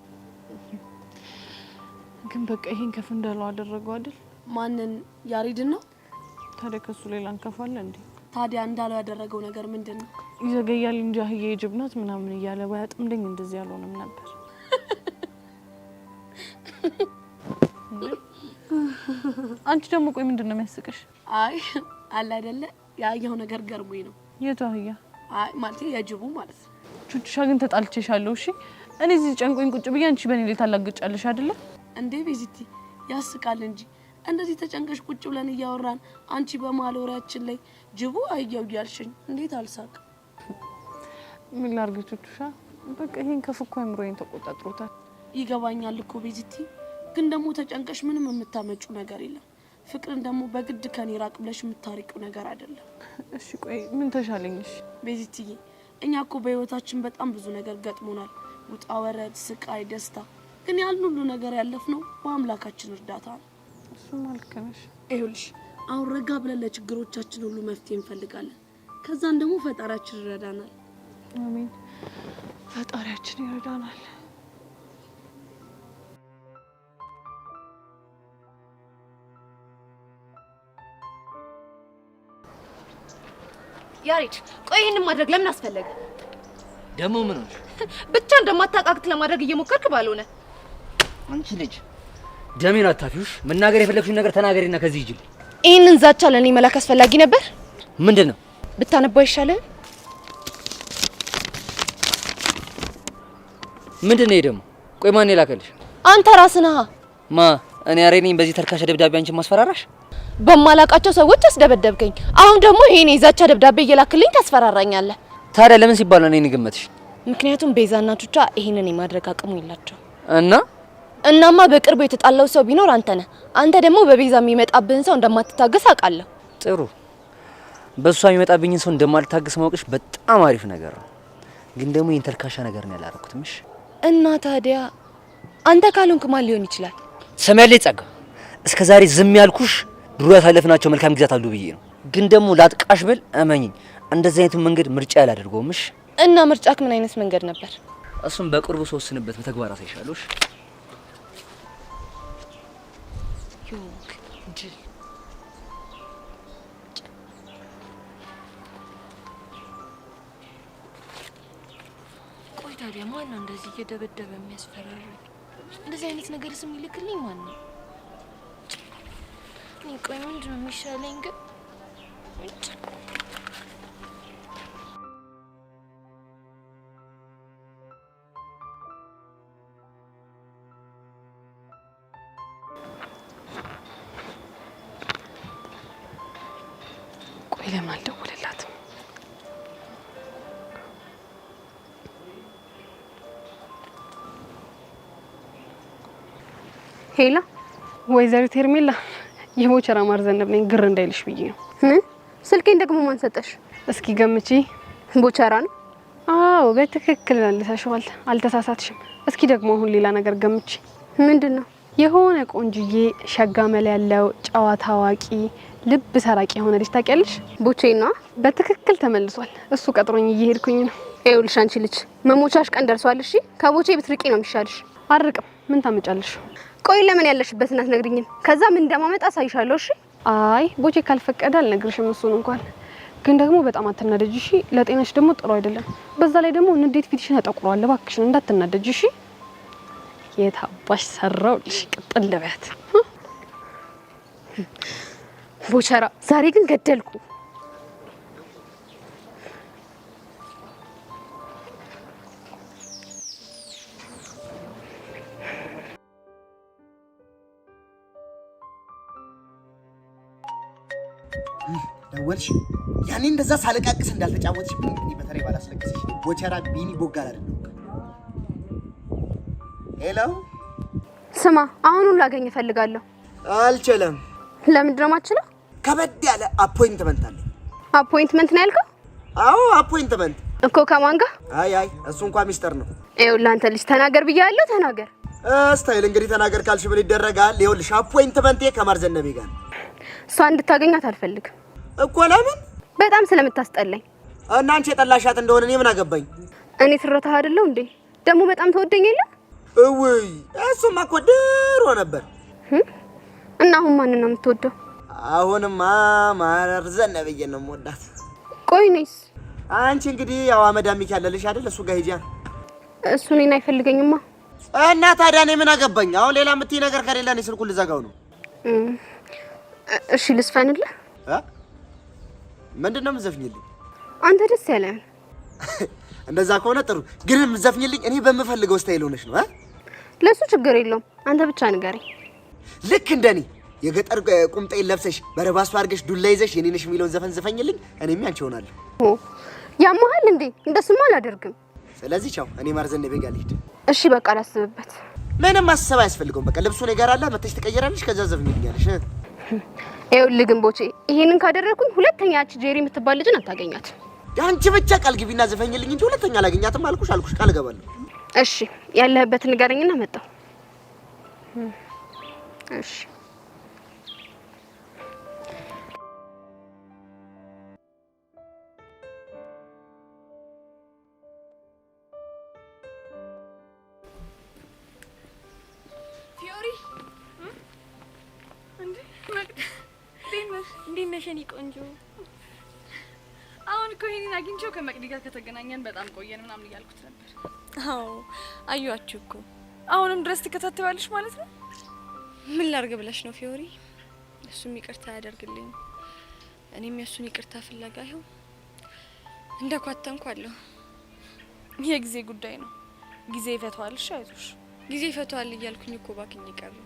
ግን በቃ ይሄን ከፍ እንዳለው አደረገው አይደል? ማንን? ያሬድን ነው። ታዲያ ከሱ ሌላ እንከፋለን እንዴ? ታዲያ እንዳለው ያደረገው ነገር ምንድነው? ይዘገያል እንጂ አህዬ የጅብ ናት ምናምን እያለ ባያጥምደኝ እንደዚህ ያልሆነም ነበር። አንቺ ደግሞ ቆይ ምንድነው የሚያስቅሽ? አይ አለ አይደለ ያየው ነገር ገርሞኝ ነው። የቱ አህያ? አይ ማለት የጅቡ ማለት ነው። ቹቹሻ ግን ተጣልቼሻለሁ። እሺ እኔ እዚህ ጨንቆኝ ቁጭ ብዬ አንቺ በኔ ላይ ታላግጫለሽ አይደለ እንዴ? ቤዚቲ ያስቃል እንጂ እንደዚህ ተጨንቀሽ ቁጭ ብለን እያወራን አንቺ በመሀል ወሬያችን ላይ ጅቡ አየው እያልሽኝ እንዴት አልሳቅ? ምን ላድርግ ቹቹሻ፣ በቃ ይሄን ከፍ እኮ አእምሮዬን ተቆጣጥሮታል። ይገባኛል እኮ ቤዚቲ፣ ግን ደግሞ ተጨንቀሽ ምንም የምታመጪው ነገር የለም። ፍቅርን ደግሞ በግድ ከኔ ራቅ ብለሽ የምታሪቂው ነገር አይደለም። እሺ ቆይ ምን ተሻለኝሽ? ቤዚቲዬ እኛ እኮ በህይወታችን በጣም ብዙ ነገር ገጥሞናል። ውጣ ወረድ፣ ስቃይ፣ ደስታ። ግን ያን ሁሉ ነገር ያለፍነው በአምላካችን እርዳታ ነው። እሱማ ልክ ነሽ። ይኸውልሽ አሁን ረጋ ብለን ለችግሮቻችን ሁሉ መፍትሄ እንፈልጋለን። ከዛን ደግሞ ፈጣሪያችን ይረዳናል። አሜን፣ ፈጣሪያችን ይረዳናል። ያሬድ ቆይ ይሄንን ማድረግ ለምን አስፈለገ? ደሞ ምን ሆነሽ? ብቻ እንደማታቃቅት ለማድረግ እየሞከርክ ባልሆነ። አንቺ ልጅ ደሜን አታፊውሽ። መናገር የፈለግሽውን ነገር ተናገሪና ከዚህ ሂጂ። ይሄንን ዛቻ ለኔ መላክ አስፈላጊ ነበር? ምንድነው? ብታነባው ይሻላል። ምንድነው ይሄ ደግሞ? ቆይ ማን የላከልሽ? አንተ ራስህ ነህ። ማ እኔ አሬኔኝ በዚህ ተልካሽ ደብዳቤ አንቺ ማስፈራራሽ? በማላቃቸው ሰዎች አስደበደብከኝ። አሁን ደግሞ ይሄን የዛቻ ደብዳቤ እየላክልኝ ታስፈራራኛለህ። ታዲያ ለምን ሲባል ነው እኔን ገመትሽ? ምክንያቱም ቤዛና ቹቻ ይሄንን የማድረግ አቅሙ የላቸው። እናማ በቅርቡ የተጣላው ሰው ቢኖር አንተ ነህ። አንተ ደግሞ በቤዛ የሚመጣብህን ሰው እንደማትታገስ አውቃለሁ። ጥሩ፣ በሷ የሚመጣብኝን ሰው እንደማልታገስ ማወቅሽ በጣም አሪፍ ነገር ነው። ግን ደግሞ ይሄን ተልካሻ ነገር ነው ያላረኩትም። እሺ እና ታዲያ አንተ ካልሆንክ ማን ሊሆን ይችላል? ሰማያለች ጸጋ፣ እስከ ዛሬ ዝም ያልኩሽ ድሮ ያሳለፍናቸው መልካም ጊዜያት አሉ ብዬ ነው። ግን ደግሞ ላጥቃሽ ብል እመኝኝ እንደዚህ አይነቱን መንገድ ምርጫ ያላደርገውም። እሺ እና ምርጫክ ምን አይነት መንገድ ነበር? እሱም በቅርቡ ተወስንበት በተግባር አሳይሻለሽ። ዮክ ጅል ቆይ ታዲያ ማን ነው እንደዚህ እየደበደበ የሚያስፈራራኝ? እንደዚህ አይነት ነገር ስም ይልክልኝ ማን ነው? እኔ ቆይ ምንድን ነው የሚሻለኝ ግን? ለምን አልደወለላትም? ሄላ ወይዘሪት ሄርሜላ የቦቸራ ማርዘነብ ነኝ። ግር እንዳይልሽ ብዬ ነው። ምን? ስልኬን ደግሞ ማን ሰጠሽ? እስኪ ገምቺ። ቦቸራ ነው? አዎ በትክክል መልሰሽዋል። አልተሳሳትሽም። እስኪ ደግሞ አሁን ሌላ ነገር ገምቺ። ምንድን ነው? የሆነ ቆንጅዬ ሸጋ መለ ያለው ጨዋታ አዋቂ ልብ ሰራቂ የሆነ ልጅ ታውቂያለሽ? ቦቼ ነው። በትክክል ተመልሷል። እሱ ቀጥሮኝ እየሄድኩኝ ነው። ይኸውልሽ አንቺ ልጅ መሞቻሽ ቀን ደርሷል። እሺ ከቦቼ ብትርቂ ነው የሚሻልሽ። አርቅም። ምን ታመጫለሽ? ቆይ ለምን ያለሽበትን አትነግሪኝም? ከዛ ምን እንደማመጣ አሳይሻለሁ። እሺ አይ ቦቼ ካልፈቀደ አልነግርሽም። እሱን እንኳን ግን ደግሞ በጣም አትናደጂ እሺ። ለጤናሽ ደግሞ ጥሩ አይደለም። በዛ ላይ ደግሞ ንዴት ፊትሽን ያጠቁረዋል። እባክሽን እንዳትናደጂ እሺ። የታባሽ ሰራውልሽ ቅጥል ለበት ቦቸራ። ዛሬ ግን ገደልኩ። ደወልሽ? ያኔ እንደዛ ሳለቃቅስ እንዳልተጫወትሽ እንግዲህ በተለይ ባላስለቅስሽ ቦቸራ ቢኒ ቦጋል አይደለም። ሄሎ ስማ፣ አሁኑን ላገኝ እፈልጋለሁ። አልችልም። ለምንድን ነው የማትችለው? ከበድ ያለ አፖይንትመንት አለኝ። አፖይንትመንት ነው ያልከው? አዎ አፖይንትመንት እኮ ከማን ጋር? አይ እሱ እንኳን ሚስጥር ነው። ይኸውልህ አንተ ልጅ ተናገር ብያለሁ፣ ተናገር። ስታይል እንግዲህ ተናገር ካልሽ ምን ይደረጋል? ይኸውልሽ አፖይንትመንቴ ከማርዘነቤ ጋር ነው። እሷ እንድታገኛት አልፈልግም እኮ። ለምን? በጣም ስለምታስጠላኝ። እና አንቺ የጠላሻት እንደሆነ እኔ ምን አገባኝ? እኔ ትረታህ አይደለሁ እንዴ? ደግሞ በጣም ተወደኝ የለ? እውይ እሱማ እኮ ድሮ ነበር። እና አሁን ማንን ነው የምትወደው? አሁንማ ማርዘነቤን ነው የምወዳት። ቆይ ነይስ አንቺ እንግዲህ ያው አመዳሚክ ያለልሽ አይደል? እሱ ጋር ሂጂ። እሱ እኔን አይፈልገኝማ። እና ታዲያ እኔ ምን አገባኝ? አሁን ሌላ የምትይ ነገር ከሌለ እኔ ስልኩን ልዘጋው ነው። እሺ ልስፈንልህ? ምንድን ነው የምትዘፍኝልኝ? አንተ ደስ ያለህን። እንደዛ ከሆነ ጥሩ። ግን የምትዘፍኝልኝ እኔ በምፈልገው ስታይል ሆነሽ ነው? ለሱ ችግር የለውም። አንተ ብቻ ንገረኝ። ልክ እንደኔ የገጠር ቁምጣዬን ለብሰሽ በረባሱ አድርገሽ ዱላ ይዘሽ የኔ ነሽ የሚለውን ዘፈን ዘፈኝልኝ። እኔም ያንቺ ሆናለሁ። ያማሃል እንዴ? እንደሱማ አላደርግም። ስለዚህ ቻው፣ እኔ ማርዘነቤ ጋር ልሂድ። እሺ በቃ ላስብበት። ምንም ማሰብ አያስፈልገውም። በቃ ልብሱ እኔ ጋር አለ። መተሽ ትቀየራለሽ፣ ከዛ ዘፍኝልኛለሽ። ይኸውልህ ግን ቦቼ ይሄንን ካደረኩኝ ሁለተኛ ያቺ ጄሪ የምትባል ልጅን አታገኛት። አንቺ ብቻ ቃል ግቢና ዘፈኝልኝ እንጂ ሁለተኛ አላገኛትም። አልኩሽ ቃል እገባለሁ። እሺ ያለህበትን ንገረኝና መጣሁ። እሺ እንዴት ነሽ የኔ ቆንጆ? አሁን እኮ ይሄንን አግኝቼው ከመቅዲ ጋር ከተገናኘን በጣም ቆየን ምናምን እያልኩት ነበር። አዎ አዩአችሁ እኮ። አሁንም ድረስ ትከታተያለሽ ማለት ነው? ምን ላርግ ብለሽ ነው ፊዮሪ? እሱም ይቅርታ ያደርግልኝ፣ እኔም የሱን ይቅርታ ፍለጋ ይኸው እንደኳተንኩ አለሁ። የጊዜ ጉዳይ ነው። ጊዜ ይፈታዋል። እሺ አይዞሽ። ጊዜ ይፈታዋል እያልኩኝ እኮ ባክኝ ይቀርብ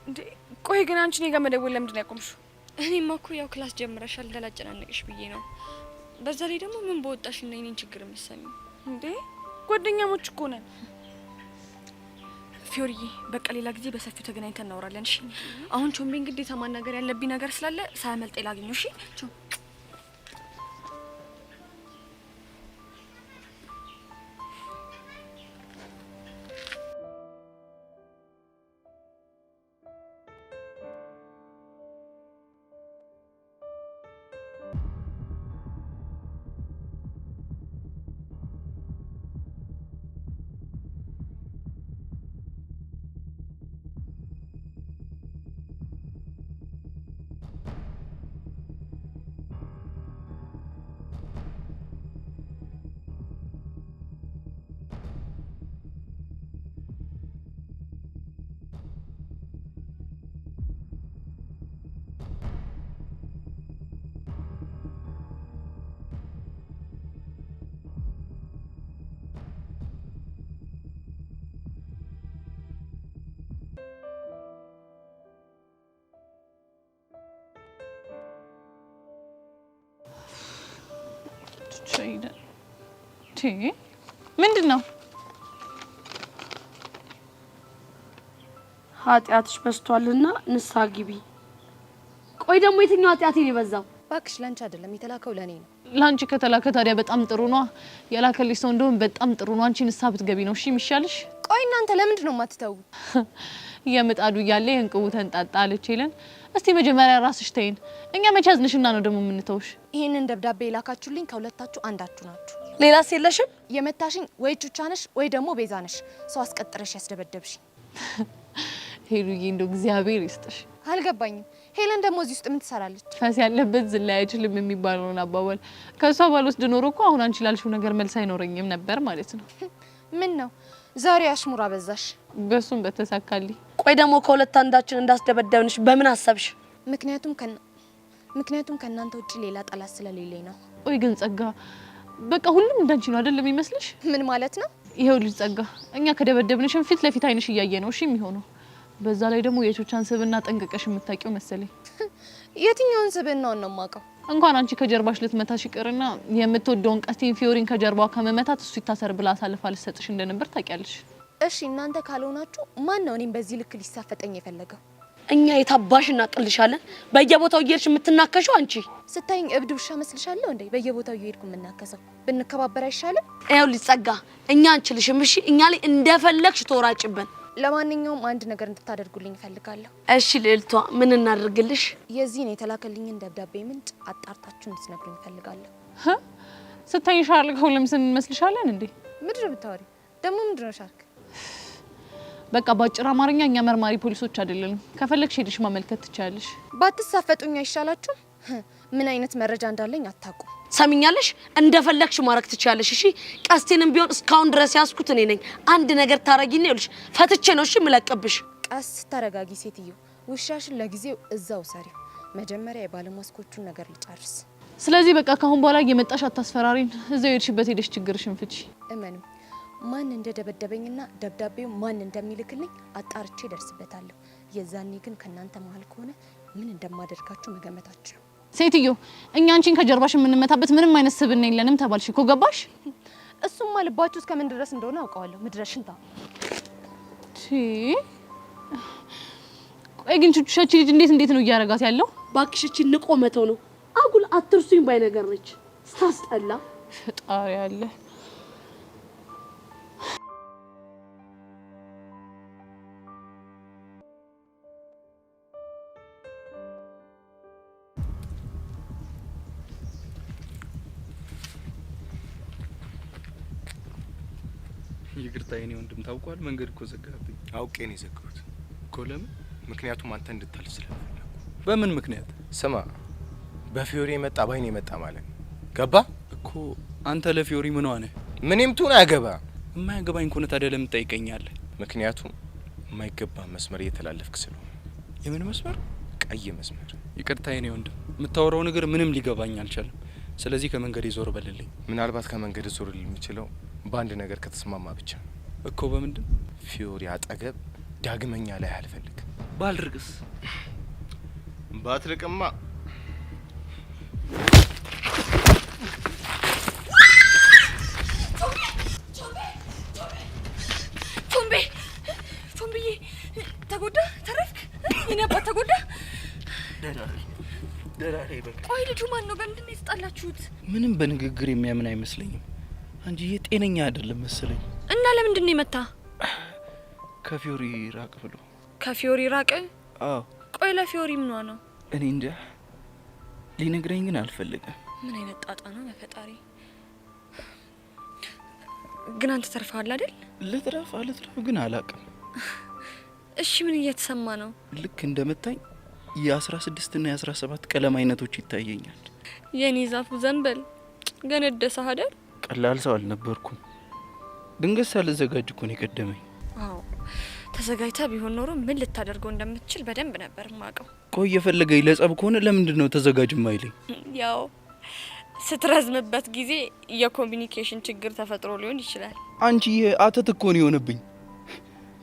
እንዴ። ቆይ ግን አንቺ እኔ ጋር መደወል ለምንድን ነው ያቆምሽው? እኔማ እኮ ያው ክላስ ጀምረሻል እንዳላጨናነቅሽ ብዬ ነው። በዛ ላይ ደግሞ ምን በወጣሽ እና የኔን ችግር የምትሰሚው እንዴ? ጓደኛሞች እኮ ነን። ፊዮሪዬ በቃ ሌላ ጊዜ በሰፊው ተገናኝተን እናወራለን። እሺ አሁን ቾምቤን ግዴታ ማናገር ያለብኝ ነገር ስላለ ሳያመልጠኝ ላግኘው። እሺ ቾም ምንድነው? ኃጢአትሽ በዝቷልና ንስሐ ግቢ። ቆይ ደግሞ የትኛው ኃጢአቴ ነው የበዛው? ባክሽ ላንቺ አይደለም የተላከው ለኔ ነው። ላንቺ ከተላከ ታዲያ በጣም ጥሩ ነው። የላከልሽ ሰው እንደውም በጣም ጥሩ ነው። አንቺ ንስሐ ብትገቢ ነው እሺ የሚሻልሽ። ቆይ እናንተ ለምንድን ነው የማትተው? የምጣዱ እያለ የእንቅቡ ተንጣጣ አለች ይለን። እስቲ መጀመሪያ ራስሽ ተይን። እኛ መቼ አዝንሽና ነው ደግሞ የምንተውሽ? ይሄንን ደብዳቤ የላካችሁልኝ ከሁለታችሁ አንዳችሁ ናችሁ። ሌላስ የለሽም? የመታሽኝ ወይ ቹቻ ነሽ ወይ ደግሞ ቤዛ ነሽ። ሰው አስቀጥረሽ ያስደበደብሽ። ሄሉዬ እንደው እግዚአብሔር ይስጥሽ። አልገባኝም። ሄለን ደግሞ እዚህ ውስጥ ምን ትሰራለች? ፈስ ያለበት ዝላይ አይችልም የሚባለውን አባባል ከሷ ባልወስድ ኖሮ እኮ አሁን አንቺ ላልሽው ነገር መልስ አይኖረኝም ነበር ማለት ነው። ምን ነው ዛሬ አሽሙራ በዛሽ? በሱም በተሳካልኝ። ቆይ ደግሞ ከሁለት አንዳችን እንዳስደበደብንሽ በምን አሰብሽ? ምክንያቱም ከእናንተ ውጪ ሌላ ጠላት ስለሌለኝ ነው። ቆይ ግን ጸጋ በቃ ሁሉም እንዳንቺ ነው አይደለም የሚመስልሽ? ምን ማለት ነው? ይሄው ልጅ ጸጋ እኛ ከደበደብንሽም ፊት ለፊት አይንሽ እያየ ነው እሺ የሚሆነው። በዛ ላይ ደግሞ የቾቻን ስብና ጠንቅቀሽ የምታውቂው መሰለኝ። የትኛውን ስብናውን ነው የማውቀው? እንኳን አንቺ ከጀርባሽ ልትመታሽ ይቅርና የምትወደውን ቀስቲን ፊዮሪን ከጀርባዋ ከመመታት እሱ ይታሰር ብላ አሳልፋ ልትሰጥሽ እንደነበር ታውቂያለሽ። እሺ እናንተ ካልሆናችሁ ማን ነው እኔም በዚህ ልክ ሊሳፈጠኝ የፈለገው? እኛ የታባሽ እናቅልሻለን። በየቦታው እየሄድሽ የምትናከሽው አንቺ። ስታይኝ እብድ ውሻ መስልሻለሁ እንዴ? በየቦታው እየሄድኩ የምናከሰው ብንከባበር አይሻልም? ይኸውልሽ ጸጋ፣ እኛ አንችልሽም እሺ። እኛ ላይ እንደፈለግሽ ተወራጭብን። ለማንኛውም አንድ ነገር እንድታደርጉልኝ እፈልጋለሁ። እሺ ልዕልቷ፣ ምን እናደርግልሽ? የዚህን የተላከልኝን ደብዳቤ ምንጭ አጣርታችሁ እንድትነግሩኝ እፈልጋለሁ። ስታይኝ ሻርክ ሁሉም ስንመስልሻለን እንዴ? ምንድን ነው የምታወሪው? ደግሞ ምንድን ነው ሻርክ? በቃ ባጭር አማርኛ እኛ መርማሪ ፖሊሶች አይደለንም። ከፈለግሽ ሄድሽ ማመልከት ትችያለሽ። ባትሳፈጡኝ አይሻላችሁ? ምን አይነት መረጃ እንዳለኝ አታውቁም። ሰሚኛለሽ? እንደፈለግሽ ማረክ ትችያለሽ። እሺ ቀስቴንም ቢሆን እስካሁን ድረስ ያስኩት እኔ ነኝ። አንድ ነገር ታረጊና ይልሽ ፈትቼ ነው እሺ ምለቀብሽ። ቀስ ተረጋጊ ሴትዮ። ውሻሽን ለጊዜው እዛው ሰሪው። መጀመሪያ የባለማስኮቹን ነገር ልጨርስ። ስለዚህ በቃ ካሁን በኋላ እየመጣሽ አታስፈራሪን። እዛው የሄድሽበት ሄደሽ ችግርሽን ፍቺ። እመኑ፣ ማን እንደደበደበኝና ደብዳቤው ማን እንደሚልክልኝ አጣርቼ ደርስበታለሁ። የዛኔ ግን ከናንተ መሀል ከሆነ ምን እንደማደርጋችሁ መገመታችሁ። ሴትዮ እኛ አንቺን ከጀርባሽ የምንመታበት ምንም አይነት ስብና የለንም ተባልሽ እኮ ገባሽ? እሱማ ልባችሁ እስከ ምን ድረስ እንደሆነ አውቀዋለሁ። ምድረሽንታ ቆይ ግን ቹቻቺ ልጅ እንዴት ነው እያረጋት ያለው? ባክሽ እቺ ንቆ መተው ነው። አጉል አትርሱኝ ባይ ነገር ነች። ስታስጠላ ፈጣሪ አለ። ይቅርታ የኔ ወንድም ታውቋል። መንገድ እኮ ዘጋብኝ። አውቄ ነው የዘጋሁት እኮ። ለምን? ምክንያቱም አንተ እንድታልፍ ስለፈለኩ። በምን ምክንያት? ስማ፣ በፊዮሪ የመጣ ባይኔ የመጣ ማለት ነው። ገባ እኮ። አንተ ለፊዮሪ ምን ሆነ? ምንም ትሁን አያገባ። የማያገባኝ ከሆነ ታዲያ ለምን ትጠይቀኛለህ? ምክንያቱም የማይገባ መስመር እየተላለፍክ ስለሆነ። የምን መስመር? ቀይ መስመር። ይቅርታ የኔ ወንድም፣ የምታወራው ነገር ምንም ሊገባኝ አልቻለም። ስለዚህ ከመንገድ ዞር በልልኝ። ምናልባት ከመንገድ ዞር የሚችለው በአንድ ነገር ከተስማማ ብቻ እኮ። በምንድን? ፊዮሪ አጠገብ ዳግመኛ ላይ አልፈልግም። ባልርቅስ? ባትርቅማ ቶምብዬ ተጎዳ? ተረፍክ? የኔ አባት ተጎዳ? ደራሬ በቃ። ቆይ ልጁ ማን ነው? በምንድን ነው የተጣላችሁት? ምንም በንግግር የሚያምን አይመስለኝም። አንቺዬ ጤነኛ አይደለም መሰለኝ። እና ለምንድን ነው የመታ? ከፊዮሪ ራቅ ብሎ። ከፊዮሪ ራቅ? አዎ። ቆይ ለፊዮሪ ምኗ ነው? እኔ እንጃ፣ ሊነግረኝ ግን አልፈልግም። ምን አይነት ጣጣ ነው በፈጣሪ። ግን አንተ ተርፈሃል አይደል? ልትረፍ ግን አላቅም። እሺ ምን እየተሰማ ነው? ልክ እንደመታኝ የ16 እና የ17 ቀለም አይነቶች ይታየኛል። የኔ ዛፉ ዘንበል ገነደሰህ አይደል? ቀላል ሰው አልነበርኩም። ድንገት ሳልዘጋጅ እኮ ነው የቀደመኝ። አዎ ተዘጋጅታ ቢሆን ኖሮ ምን ልታደርገው እንደምትችል በደንብ ነበር ማቀው። ቆይ የፈለገኝ ለጸብ ከሆነ ለምንድን ነው ተዘጋጅ ማይለኝ? ያው ስትረዝምበት ጊዜ የኮሚኒኬሽን ችግር ተፈጥሮ ሊሆን ይችላል። አንቺ አተት እኮ ነው የሆነብኝ።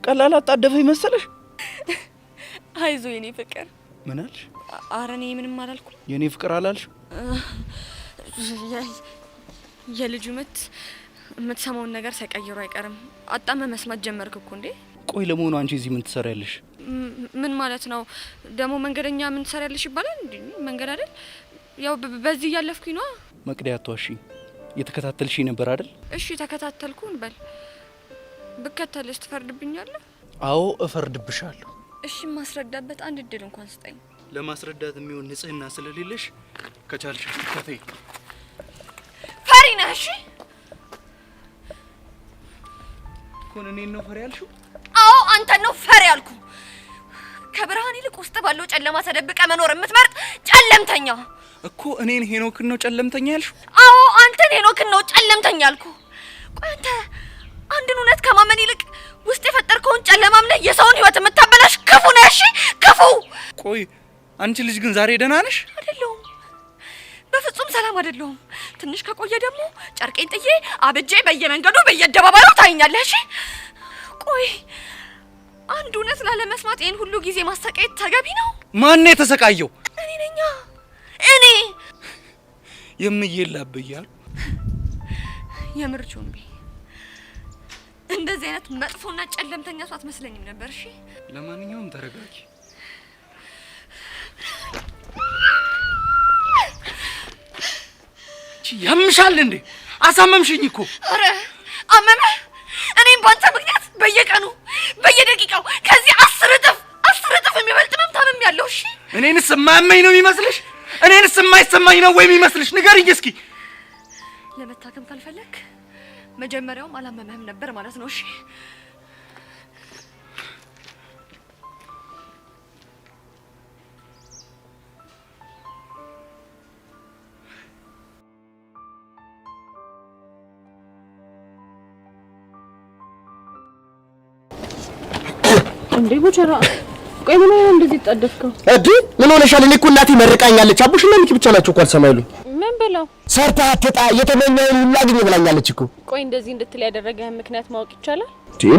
ቀላል አጣደፈኝ መሰለሽ? አይዞ የኔ ፍቅር። ምን አልሽ? ኧረ እኔ ምንም አላልኩም። የኔ ፍቅር አላልሽ? የልጁ ምት የምትሰማውን ነገር ሳይቀይሩ አይቀርም። አጣመ መስማት ጀመርክ እኮ እንዴ? ቆይ ለመሆኑ አንቺ እዚህ ምን ትሰሪያለሽ? ምን ማለት ነው ደግሞ? መንገደኛ ምን ትሰሪያለሽ ይባላል እንዴ? መንገድ አይደል? ያው በዚህ እያለፍኩኝ ነው። መቅደያቷ እሺ፣ የተከታተልሽ ነበር አይደል? እሺ ተከታተልኩ እንበል። ብከተልስ ትፈርድብኛለህ? አዎ እፈርድብሻለሁ። እሺ ማስረዳበት አንድ እድል እንኳን ስጠኝ። ለማስረዳት የሚሆን ንጽህና ስለሌለሽ ከቻልሽ ተከታይ። ፈሪ ነህ? እሺ ኮን እኔን ነው ፈሪ ያልሽው? አዎ አንተን ነው ፈሪ ያልኩ። ከብርሃን ይልቅ ውስጥ ባለው ጨለማ ተደብቀ መኖር የምትመርጥ ጨለምተኛ እኮ። እኔን ሄኖክን ነው ጨለምተኛ ያልሽው? አዎ አንተን ሄኖክን ነው ጨለምተኛ ያልኩ። ቆይ አንተ አንድን እውነት ከማመን ይልቅ ውስጥ የፈጠርከውን ጨለማም ነህ የሰውን ህይወት የምታበላሽ ክፉ ነህ። እሺ ክፉ። ቆይ አንቺ ልጅ ግን ዛሬ ደህና ነሽ? አይደለሁም፣ በፍጹም ሰላም አይደለሁም። ትንሽ ከቆየ ደግሞ ጨርቄን ጥዬ አብጄ በየመንገዱ በየአደባባዩ ታይኛለህ። እሺ ቆይ አንድ እውነት ላለመስማት ይሄን ሁሉ ጊዜ ማሰቃየት ተገቢ ነው? ማን ነው የተሰቃየው? እኔ ነኝ። እኔ የምይላብያል የምር ቾምቢ እንደዚህ አይነት መጥፎና ጨለምተኛ ሰው አትመስለኝም ነበር። እሺ ለማንኛውም ተረጋጊ። ያምሻል እንዴ? አሳመምሽኝ እኮ። አረ አመመ። እኔም ባንተ ምክንያት በየቀኑ በየደቂቃው ከዚህ 10 እጥፍ የሚበልጥ ህመም ታምሜያለሁ። እሺ እኔንስ የማያመኝ ነው የሚመስልሽ? እኔንስ የማይሰማኝ ነው ወይ የሚመስልሽ? ንገሪኝ እስኪ። ለመታከም ካልፈለክ መጀመሪያውም አላመመህም ነበር ማለት ነው። እሺ እንዴ ቡቸራ፣ ቆይ ምን ነው እንደዚህ ተጣደፍከው? እዲ ምን ሆነሻል? እኔ እኮ እናቴ መርቃኛለች። አቡሽና ሚኪ ብቻ ናቸው እኮ አልሰማይሉ። ምን ብለው? ሰርታ አትጣ የተመኘውን ሁሉ አግኝ ብላኛለች እኮ። ቆይ እንደዚህ እንድትል ያደረገህ ምክንያት ማወቅ ይቻላል?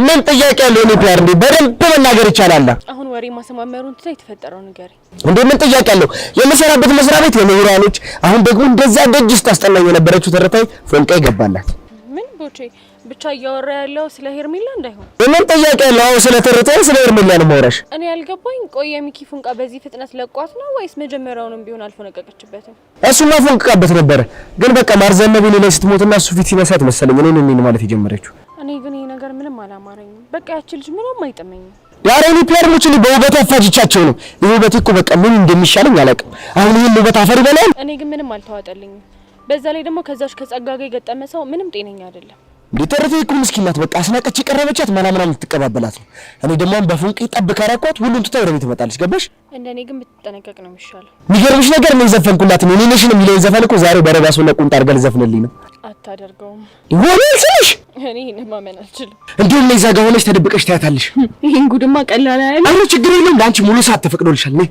ምን ጥያቄ ያለው? እኔ ፒአር እንዴ በደንብ መናገር ይቻላል። አሁን ወሬ ማሰማመሩን ትተህ የተፈጠረው ነገር እንዴ ምን ጥያቄ ያለው? የምሰራበት መስሪያ ቤት የምሁራኖች አሁን ደግሞ እንደዛ ደጅ ውስጥ አስጠናኝ የነበረችው ተረታይ ፎንቃ ይገባላት። ምን ቦቼ ብቻ እያወራ ያለው ስለ ሄርሜላ እንዳይሆን። ምን ጥያቄ ያለው? አሁን ስለ ተረታይ ስለ ሄርሜላ ነው ማውራሽ። እኔ ያልገባኝ ቆይ የሚኪ ፎንቃ በዚህ ፍጥነት ለቋት ነው ወይስ መጀመሪያውንም ቢሆን አልፎነቀቀችበትም? እሱማ ፎንቃበት ነበር፣ ግን በቃ ማርዘነብ ላይ ስትሞትና እሱ ፊት ሲነሳት መሰለኝ እኔን ማለት የጀመረችው። እኔ ግን ይሄ ነገር ምንም አላማረኝም። በቃ ያቺ ልጅ ምንም አይጠመኝም። ያሬኒ ፒያርሞች ላይ በውበት ያፋጅቻቸው ነው። ውበት እኮ በቃ ምን እንደሚሻለኝ አላውቅም። አሁን ይሄን ውበት አፈር ይበላል። እኔ ግን ምንም አልተዋጠልኝም። በዛ ላይ ደግሞ ከዛሽ ከጸጋ ጋር የገጠመ ሰው ምንም ጤነኛ አይደለም። ሊተረፈ እኮ ምስኪን ናት። በቃ አስናቀች ቀረበቻት ማናምናም ልትቀባበላት ነው። እኔ ደግሞ በፉንቅ ጠብ ካራኳት ሁሉን ትታ ወደ ቤት ትመጣለች። ገባሽ? እንደኔ ግን ብትጠነቀቅ ነው የሚሻለው። የሚገርምሽ ነገር ምን ዘፈንኩላት ነው? እኔ ነሽ ነው የሚለውን ዘፈን እኮ ዛሬ በረጋሱና ቁንጣ አድርጋ ልዘፍንልኝ ነው። አታደርገውም። ወሬ ስልሽ እኔ ማመን አልችልም። እንዴት ነው እዛ ጋር ሆነሽ ተደብቀሽ ታያታለሽ? ይሄን ጉድማ ቀላል አይደል? አሁን ችግር የለም። ለአንቺ ሙሉ ሰዓት ተፈቅዶልሻል። ነይ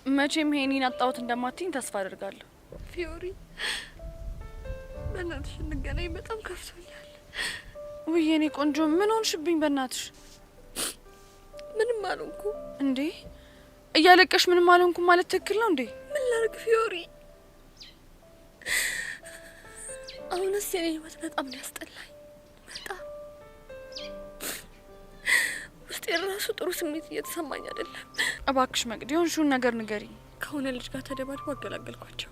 መቼም ሄኒን አጣሁት እንደማትኝ ተስፋ አደርጋለሁ። ፊዮሪ በእናትሽ እንገናኝ፣ በጣም ከፍቶኛል። ውይ የኔ ቆንጆ ምን ሆንሽብኝ? በእናትሽ ምንም አልሆንኩ። እንዴ እያለቀሽ ምንም አልሆንኩ ማለት ትክክል ነው እንዴ? ምን ላድርግ ፊዮሪ፣ አሁንስ የኔ ህይወት በጣም ነው ያስጠላኝ። በጣም ውስጤ ራሱ ጥሩ ስሜት እየተሰማኝ አይደለም። እባክሽ መቅዲ የሆንሽውን ነገር ንገሪ። ከሆነ ልጅ ጋር ተደባድቦ አገላገልኳቸው።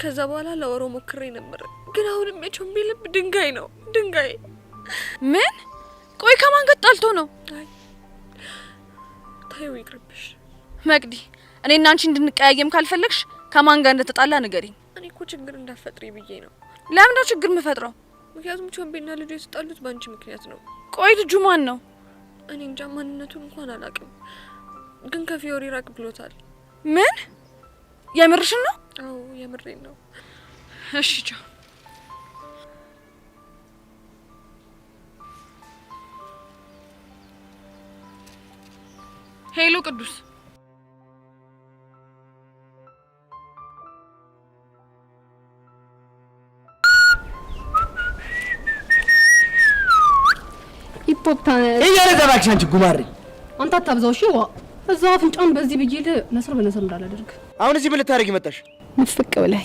ከዛ በኋላ ለወሮ ሞክሬ ነበር፣ ግን አሁንም የቾምቢ ልብ ድንጋይ ነው፣ ድንጋይ። ምን? ቆይ ከማን ጋር ጣልቶ ነው? አይ ታዩ ይቅርብሽ መቅዲ። እኔና አንቺ እንድንቀያየም ካልፈለግሽ ከማን ጋር እንደተጣላ ንገሪኝ። እኔ እኮ ችግር እንዳፈጥሪ ብዬ ነው። ለምን ነው ችግር የምፈጥረው? ምክንያቱም ቾምቢና ልጁ የተጣሉት ባንቺ ምክንያት ነው። ቆይ ልጁ ማን ነው? እኔ እንጃ፣ ማንነቱን እንኳን አላውቅም፣ ግን ከፊዮሪ ራቅ ብሎታል። ምን? የምርሽን ነው? አዎ የምሬን ነው። እሺ ቻው። ሄሎ ቅዱስ፣ ሂፕሆፕ ታነስ እያለ ዘባክሽ አንቺ ጉማሬ አንተ አታብዛው እሺ ዋ እዛው አፍንጫን በዚህ ብዬ ነስር በነስር እንዳላደርግ አሁን እዚህ ምን ልታረጊ መጣሽ ንፍቅ ብለህ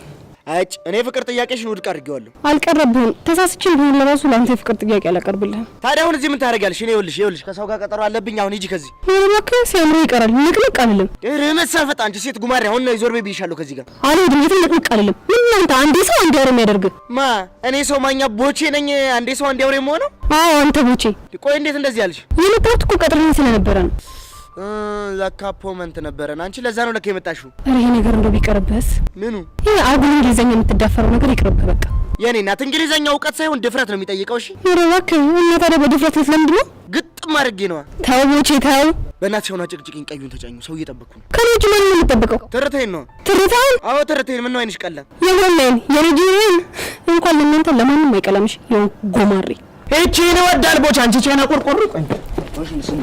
አጭ እኔ ፍቅር ጥያቄሽን ውድቅ አድርጌዋለሁ አልቀረብህም ተሳስቼ ቢሆን ለራሱ ላንተ ፍቅር ጥያቄ አላቀርብልህም ታዲያ አሁን እዚህ ምን ታረጋለሽ እኔ ይኸውልሽ ከሰው ጋር ቀጠሮ አለብኝ አሁን ሂጂ ከዚህ እባክህ ሲያምር ይቀራል ንቅንቅ አልልም ረመሳፈጥ አንቺ ሴት ጉማሬ አሁን ነው ዞር ቤ ብይሻለሁ ከዚህ ጋር አልሄድም የትም ንቅንቅ አልልም ምን አንተ አንዴ ሰው አንዴ አውሬ የሚያደርግ ማ እኔ ሰው ማኛ ቦቼ ነኝ አንዴ ሰው አንዴ አውሬ የምሆነው አዎ አንተ ቦቼ ቆይ እንዴት እንደዚህ ያልሽ የመጣሁት እኮ ቀጥረኝ ስለነበረ ነው ለካፖመንት ነበረን አንቺ ለዛ ነው ለካ የመጣሽው ይሄ ነገር እንደው ቢቀርብህስ ምኑ ይሄ አጉል እንግሊዘኛ የምትዳፈረው ነገር ይቅርብህ በቃ የኔ እናት እንግሊዘኛ እውቀት ሳይሆን ድፍረት ነው የሚጠይቀው እሺ እባክህ እና ታዲያ በድፍረት ልትለምድ ነው ግጥም አድርጌ ነዋ ተው ቦቼ ተው በእናትሽ ሆና ጭቅጭቅኝ ቀዩን ተጫኙ ሰው እየጠበቅኩ ነው ከልጅ ምን ነው የምትጠብቀው ትርቴን ነው ትርታን አዎ ትርቴን ምን ነው አይንሽ ቀላ የሆነን የልጅን እንኳን ለእናንተ ለማንም አይቀላምሽ ይሁን ጎማሬ እቺ ነው ወዳል ቦቻ አንቺ ቻና ቆርቆሮ ቆይ እሺ ልስማ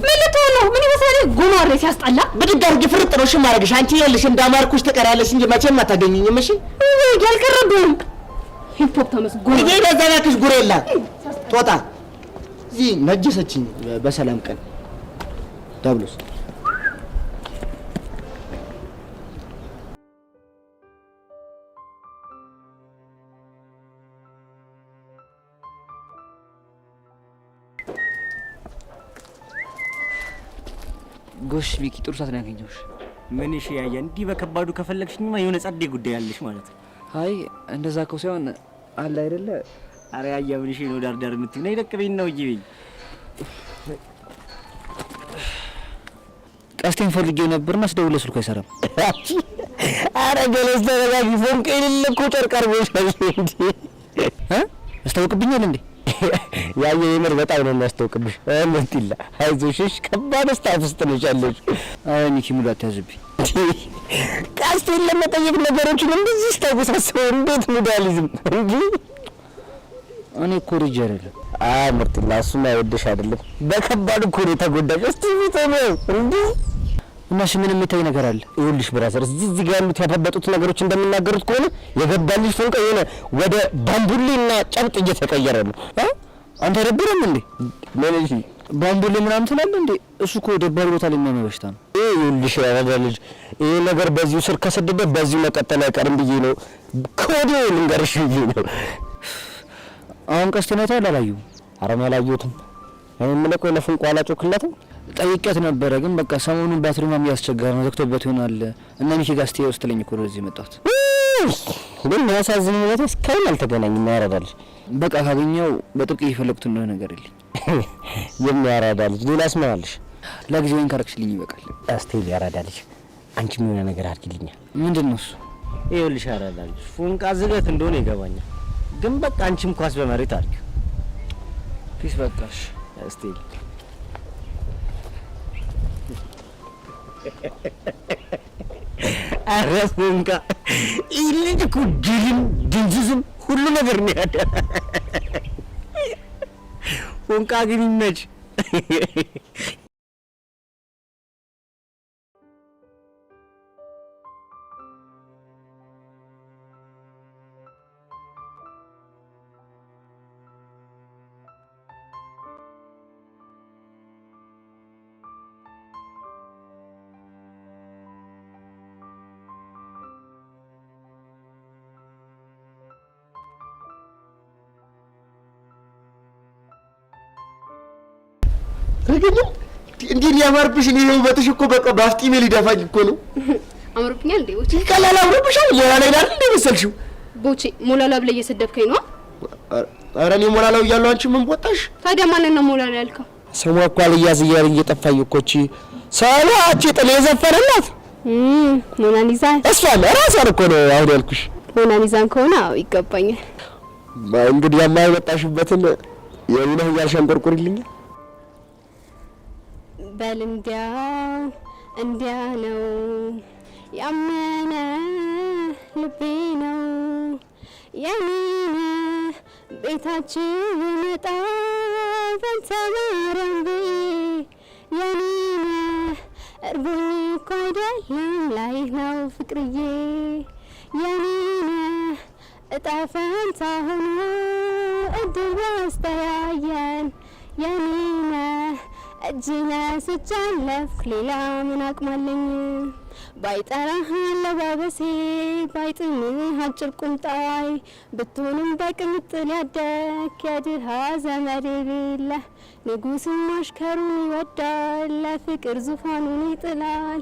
ምን ልትሆን ነው ምን ይመስላል ጎማሬ ሲያስጠላ ብድግ አድርጊ ፍርጥ ነው እሺ ማረግሽ አንቺ ይኸውልሽ እንዳማርኩሽ ትቀራለሽ እንጂ መቼም አታገኘኝም እሺ ያልቀረብህም ሂፕሆፕ ተመስጎ ይሄ በዛናክሽ ጉሬላ ጦጣ እዚህ ነጀሰችኝ በሰላም ቀን ዳብሎስ ጎሽ ቢቂ ጥሩ ሰዓት ነው ያገኘሁሽ። ምን እሺ ያያ እንዲህ በከባዱ ከፈለግሽኝማ የሆነ ጸዴ ጉዳይ አለሽ ማለት ነው። አይ እንደዛ እኮ ሳይሆን አለ አይደለ አረ ያያ ምን እሺ ነው ዳር የምትይው ነይ ደቅበኝ ነው ይበኝ ቀስቴን ፈልጌው ነበርና ስደውል ስልኩ አይሰራም። አረ ገለስ ተረጋጊ ፎንቀ የሌለ እኮ ጨርቅ አርጎሻል እንዴ ያስታውቅብኛል እንዴ ያየ የምር በጣም ነው የሚያስታውቅብሽ እንዴላ አይዞሽ ከባድ ስታፍ ውስጥ ነሽ ያለሽ አይ ሚኪ ሙሉ አትያዝብኝ ቀስቴን ለመጠየቅ ነገሮችን እንደዚህ ስታወሳሰው እንዴት ሙዳሊዝም እንዴ እኔ እኮ ልጅ አይደለም ምርጥላ እሱማ አይወድሽ አይደለም በከባድ እኮ ነው የተጎዳሽ እስቲ ቢተው እንዴ እና ምን የሚታይ ነገር አለ ይኸውልሽ ብራዘር እዚህ ጋር ያሉት ያፈበጡት ነገሮች እንደሚናገሩት ከሆነ የገባልሽ ፎንቃ የሆነ ወደ ባምቡሌና ጨብጥ እየተቀየረ ነው አንተ ደብረም እንዴ ምን እሺ ባምቡሌ ምናምን ትላለህ እንዴ እሱ እኮ ደባሪ ቦታ ላይ የሚያመው በሽታ ነው ይኸውልሽ ያረጋልሽ ይሄ ነገር በዚሁ ስር ከሰደደ በዚሁ መቀጠል አይቀርም ብዬ ነው ኮዲው ልንገርሽ ብዬ ነው አሁን ቀስቴን አይተኸዋል አላየሁም አረም ያላየሁትም እኔ ምን እኮ ለፍንቋ አላጮክላትም ጠይቄያት ነበረ ግን በቃ ሰሞኑን ባትሪ ማም ያስቸገረ ነው ዘግቶበት ይሆናል እና ሚኪ ጋር እስቲ ወስደልኝ እኮ ነው እዚህ መጣሁት ምን ያሳዝን ነው እስካሁን አልተገናኝም ያረዳልሽ በቃ ካገኘው በጥብቅ እየፈለኩት እንደሆነ ነገር የለኝ የሚያራዳልሽ ሌላስ ምን አለሽ ለጊዜውን ካረክሽልኝ ይበቃል አስቴል ያራዳልሽ አንቺ ምን ነገር አድርጊልኛል ምንድነው እሱ ይኸውልሽ ያራዳልሽ ፎንቃ ዝገት እንደሆነ ይገባኛል ግን በቃ አንቺም ኳስ በመሬት አድርጊው ፒስ በቃሽ አስቴል አረ ፎንቃ ይልጅ እኮ ጅልም ድንዝዝም ሁሉ ነገር ነው ያደ ፎንቃ ግን ይመች ተገኘ እንዴ ያማርብሽ ነው ውበትሽ እኮ በቃ ባፍጢሜ ሊደፋኝ እኮ ነው አምሮብኛል እንዴ ቦቼ ቀላል አምሮብሻል ሌላ ላይ አይደል እንደ መሰልሽው ቦቼ ሞላላ ብለህ እየሰደብከኝ ነው ኧረ እኔ ሞላላው እያለሁ አንቺ ምን ቦጣሽ ታዲያ ማንን ነው ሞላላ ያልከው ስሟ እኮ አልያዝ እያለ እየጠፋኝ እኮ እቺ ሰላቺ ጥሌ የዘፈነላት ሞናሊዛ እሷ ለራሷን እኮ ነው አሁን ያልኩሽ ሞናሊዛን ከሆነ አዎ ይገባኛል እንግዲህ የማይወጣሽበትን የምን እያልሽ አንቆርቁሪልኛል በል እንዲያ ነው ያመነ ልቤ ነው የኔ ቤታችን ይመጣ በንተማረንቤ የኔ እርቦኝ እኮ አይደለም ላይ ነው ፍቅርዬ የኔ እጣ ፈንታ ሆኖ እድል ያስተያየን የኔነ እጅነ ስቻለፍ ሌላ ምን አቅማለኝ ባይጠራህ አለባበሴ ባይጥምህ አጭር ቁምጣይ ብትሆንም በቅምጥል ያደክ የድሃ ዘመድ የሌለ ንጉስም አሽከሩን ይወዳል ለፍቅር ዙፋኑን ይጥላል።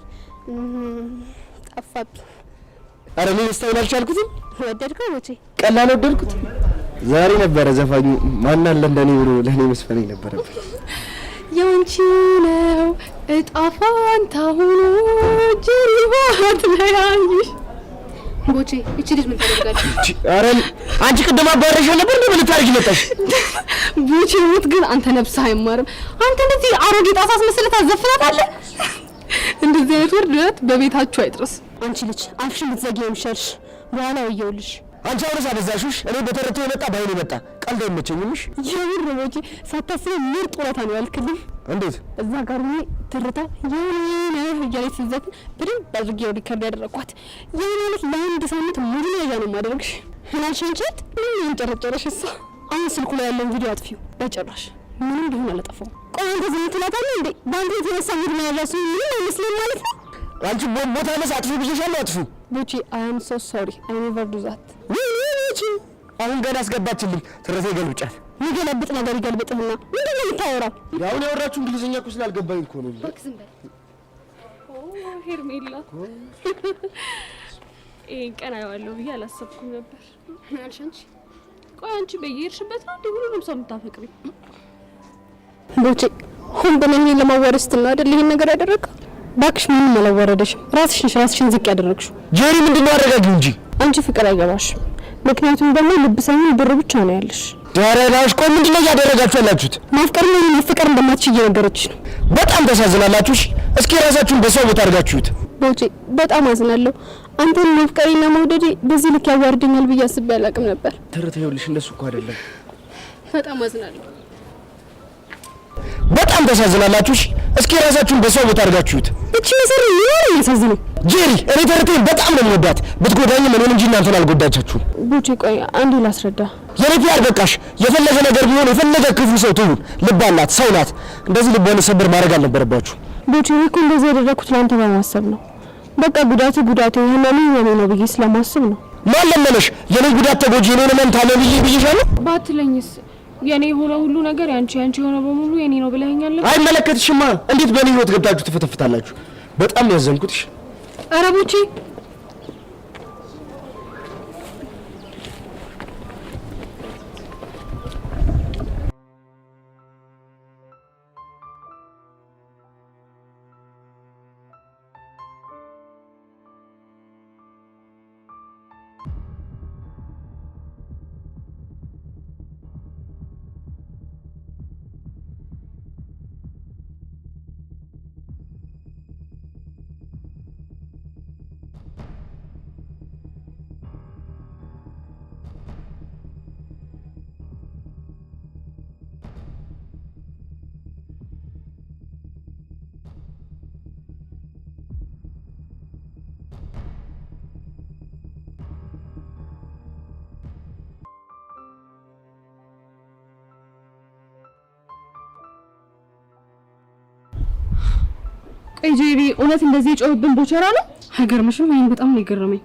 ጠፋብኝ። አረ እኔ ስታይል አልቻልኩትም። ወደድከው ቦቼ? ቀላል ወደድኩት። ዛሬ ነበረ ዘፋኙ ማን አለ እንደኔ ብሎ ለኔ መስፈን ነበረበት። ያንቺ ነው እጣ ፋንታ ሆኖ ጅሪባት ለያይሽ ቦቼ። እቺ ልጅ ምን ታደርጋለች? አረ አንቺ ቅድም አባረሽ ነበር እንዴ? ምን ልታርጊ መጣሽ? ቦቼ ሞት ግን አንተ ነብስህ አይማርም። አንተ እንደዚህ አሮጌ ጣሳ አስመስለህ ታዘፍናታለህ። እንደዚህ አይነት ውርደት በቤታችሁ አይድረስ። አንቺ ልጅ አፍሽን ብትዘጊ ይምሻልሽ። በኋላ ወየውልሽ። አንቺ አውርስ አበዛሽሽ። እኔ በተረተ የመጣ ባይኔ መጣ። ቀልድ አይመቸኝምሽ። የምር ቦቼ ሳታስበው ምርጥ ውለታ ነው ያልክልኝ። እንዴት? እዛ ጋር ሆኜ ትርታ የኔ እያለች ስትዘፍን በደንብ አድርጌ ሪከርድ ያደረኳት። የኔ ማለት ለአንድ ሳምንት ሙሉ ነው ነው ማድረግሽ። ህናልሽንችት ምን ያንጨረጨረሽ እሷ። አሁን ስልኩ ላይ ያለውን ቪዲዮ አጥፊው። በጭራሽ ምንም ቢሆን አላጠፋውም። ቆይ አንተ ዝም ትላታለህ እንዴ? በአንተ የተነሳ ሙድ ነው ያላሱ ምን አይመስልም ማለት ነው። አንቺ ቦታ ለስ አጥፊ ብዬሻለሁ። አጥፉ ቦቼ። አይ አም ሶ ሶሪ አይ ኔቨር ዱ ዛት። አሁን ገና አስገባችልኝ። ትረቴ ገልብጫት። የሚገለብጥ ነገር ይገልብጥህና ምንድን ነው የምታወራው? አሁን ያወራችሁ እንግሊዝኛ እኮ ስላልገባኝ እኮ ነው። እባክህ ዝም በል። ሄርሜላ ይሄን ቀን አየዋለሁ ብዬ አላሰብኩም ነበር። አልሽ አንቺ። ቆይ አንቺ በየሄድሽበት ነው እንዴ ሁሉንም ሰው የምታፈቅሪ? ቦቼ ሁን በእኔ ለማዋረድ ስትል ነው አይደል ይሄን ነገር ያደረግከው? እባክሽ ምንም አላዋረደሽም። ራስሽን ዝቅ ያደረግሽው። ጄሪ ምንድነው አረጋጊው እንጂ አንቺ ፍቅር አይገባሽም። ምክንያቱም ደግሞ ልብ ሳይሆን ብር ብቻ ነው ያለሽ። ዳራዳሽ ቆይ ምንድነው ያደረጋችሁ ያላችሁት? ማፍቀር ነው ፍቅር እንደማትችይ እየነገረችሽ ነው። በጣም ተሳዝናላችሁ። እስኪ ራሳችሁን በሰው ቦታ አድርጋችሁት። ቦቼ በጣም አዝናለሁ። አንተን ማፍቀሬና መውደዴ በዚህ ልክ ያዋርደኛል ብዬ አስቤ አላውቅም ነበር። ተረታዩልሽ እንደሱ እኮ አይደለም። በጣም አዝናለሁ። በጣም ተሳዝናላችሁ። እስኪ ራሳችሁን በሰው ቦታ አድርጋችሁት። እቺ መሰሪ ነው የሚያሳዝነው። ጄሪ እኔ ተረታዩን በጣም ነው የምወዳት። ብትጎዳኝ እኔን እንጂ እናንተን አልጎዳቻችሁም። ቦቼ ቆይ አንዴ ላስረዳ። የኔ አልበቃሽ። የፈለገ ነገር ቢሆን የፈለገ ክፉ ሰው ትሁን ልብ አላት፣ ሰው ናት። እንደዚህ ልቧን ሰብር ማድረግ አልነበረባችሁ። ቦቼ እኮ እንደዚህ ያደረኩት ለአንተ በማሰብ ነው። በቃ ጉዳቱ የኔ ነው ብዬ ስለማስብ ነው። ማን ለመነሽ? የኔ ጉዳት ተጎጂ የኔ ነው ታለ ብዬሻለሁ። ባትለኝስ የኔ ሆነ ሁሉ ነገር ያንቺ ሆነ በሙሉ የኔ ነው ብለኸኛል። አይመለከትሽማ። እንዴት በኔ ህይወት ገብታችሁ ትፈተፍታላችሁ? በጣም ነው ያዘንኩት። ኧረ ቦቼ ቆይ ጄሪ እውነት እንደዚህ የጮህብን ቦቸራ ነው? አይገርምሽም? ይሄን በጣም ነው የገረመኝ።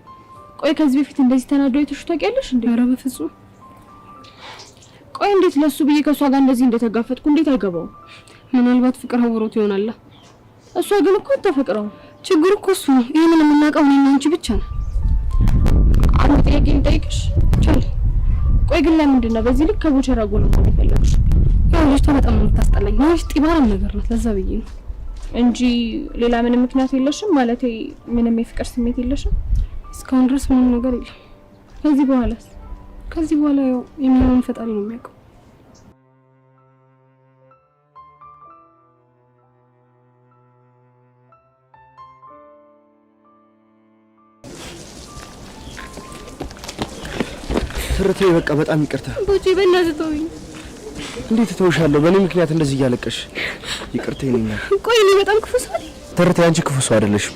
ቆይ ከዚህ በፊት እንደዚህ ተናዶ አይተሽ ታውቂያለሽ እንዴ? ኧረ በፍጹም። ቆይ እንዴት ለሱ ብዬ ከሷ ጋር እንደዚህ እንደተጋፈጥኩ እንዴት አይገባው? ምናልባት ፍቅር አውሮት ይሆናል። እሷ ግን እኮ ተፈቅረው። ችግሩ እኮ እሱ ነው። ይሄንን የምናውቀው እኔና አንቺ ብቻ ነው። አንተ ጥያቄ ልጠይቅሽ ቻል። ቆይ ግን ለምንድን ነው በዚህ ልክ ከቦቸራ ጎን ነው የፈለግሽ? ያው ልጅቷ በጣም የምታስጠላኝ ነው። ጢባራም ነገር ናት። ለዛ ብዬ ነው እንጂ ሌላ ምንም ምክንያት የለሽም? ማለቴ ምንም የፍቅር ስሜት የለሽም? እስካሁን ድረስ ምንም ነገር የለም። ከዚህ በኋላ ያው የሚሆነውን ፈጣሪ ነው የሚያውቀው። ትርቴ በቃ በጣም ይቅርታ። ቦቼ በእናትህ ተውኝ። እንዴት ተውሻለሁ? በእኔ ምክንያት እንደዚህ እያለቀሽ ይቅርታ ይነኛል። ቆይ እኔ በጣም ክፉ ሰው ነኝ? ትርቴ አንቺ ክፉ ሰው አይደለሽም፣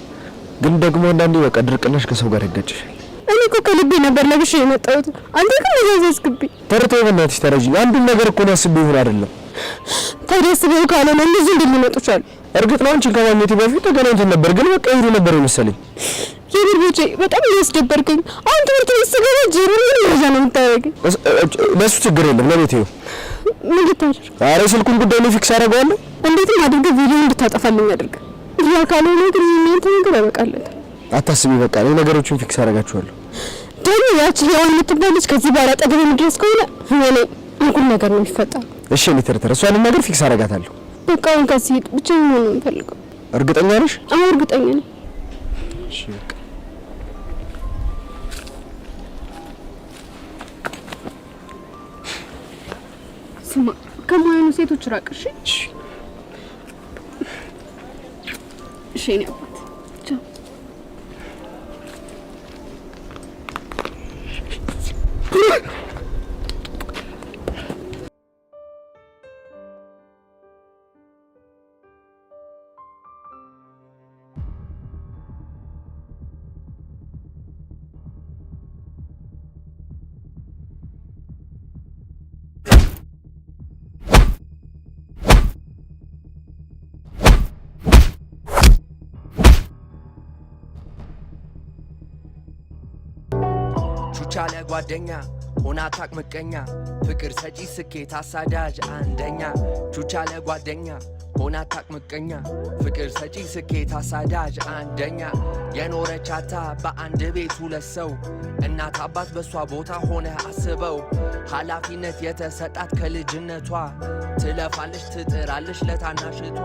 ግን ደግሞ አንዳንዴ በቃ ድርቅናሽ ከሰው ጋር ያጋጭሻል። እኔ እኮ ከልቤ ነበር ለብሼ የመጣሁት። አንተ ግን መዘዝክብኝ። ትርቴ በእናትሽ ተረጂኝ። አንዱን ነገር እኮ ነው አስቤ ይሆን አይደለም። ታዲያስበው ካልሆነ እንደዚህ እንደሚመጡ ቻሉ። እርግጥ ነው አንቺን ከማግኘቴ በፊት ተገናኝተን ነበር፣ ግን በቃ ይሄዱ ነበር መሰለኝ። የብርቦቼ በጣም እያስደበርከኝ። አሁን ትምህርት ቤት ስገባ ጀሩን ለዛ ነው የምታደርገኝ። ለሱ ችግር የለም ለቤት ይኸው። ምን ልታደርግ? ኧረ ስልኩን ጉዳይ ነው ፊክስ አደርገዋለሁ። እንዴትም አድርገህ ቪዲዮ እንድታጠፋልኝ አድርግ። ያ ካልሆነ ግን እናንተ ነገር ያበቃለት። አታስቢ፣ በቃ እኔ ነገሮችን ፊክስ አደርጋቸዋለሁ። ደግሞ ያቺ ሄዋን የምትባል ልጅ ከዚህ በኋላ አጠገቤ የምትደርስ ከሆነ እኔ አንኩል ነገር ነው የሚፈጠረው። እሺ እኔ ተረተረ እሷንም ነገር ፊክስ አደርጋታለሁ። በቃ አሁን ከዚህ ሂድ፣ ብቻዬን መሆን ነው የምፈልገው። እርግጠኛ ነሽ? አዎ እርግጠኛ ነኝ። እሺ በቃ ስማ፣ ከማይሆኑ ሴቶች ራቅ። እሺ እሺ እኔ አባት ቻለ ጓደኛ ሆና ታቅ ምቀኛ ፍቅር ሰጪ ስኬት አሳዳጅ አንደኛ ቹቻለ ጓደኛ ሆና ታቅ ምቀኛ ፍቅር ሰጪ ስኬት አሳዳጅ አንደኛ የኖረቻታ በአንድ ቤት ሁለት ሰው እናት አባት በሷ ቦታ ሆነ አስበው ኃላፊነት የተሰጣት ከልጅነቷ ትለፋለች ትጥራለች ለታናሽቷ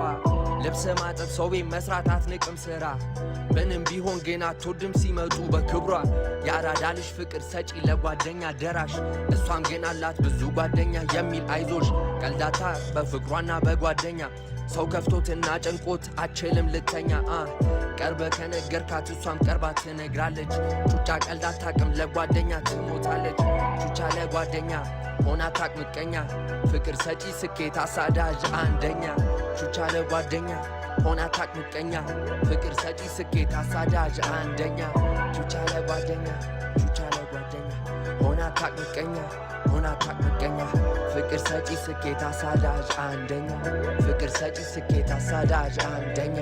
ልብስ ማጠብ ሰው ቤት መስራት አትንቅም ስራ ምንም ቢሆን ግን አትወድም ሲመጡ በክብሯ ያራዳ ልጅ ፍቅር ሰጪ ለጓደኛ ደራሽ እሷም ግን አላት ብዙ ጓደኛ የሚል አይዞሽ ቀልዳታ በፍቅሯና በጓደኛ ሰው ከፍቶትና ጨንቆት አችልም ልተኛ ቀርበ ከነገርካት እሷም ቀርባ ትነግራለች ቹቻ ቀልድ አታቅም ለጓደኛ ትሞታለች ቹቻ ለጓደኛ ሆና ታቅ ምቀኛ ፍቅር ሰጪ ስኬት አሳዳጅ አንደኛ ቹቻ ለጓደኛ ሆና ታቅ ምቀኛ ፍቅር ሰጪ ስኬት አሳዳጅ አንደኛ ቹቻ ለጓደኛ ሆና ታቅ ምቀኛ ሆና ታቅ ምቀኛ ፍቅር ሰጪ ስኬት አሳዳጅ አንደኛ ፍቅር ሰጪ ስኬት አሳዳጅ አንደኛ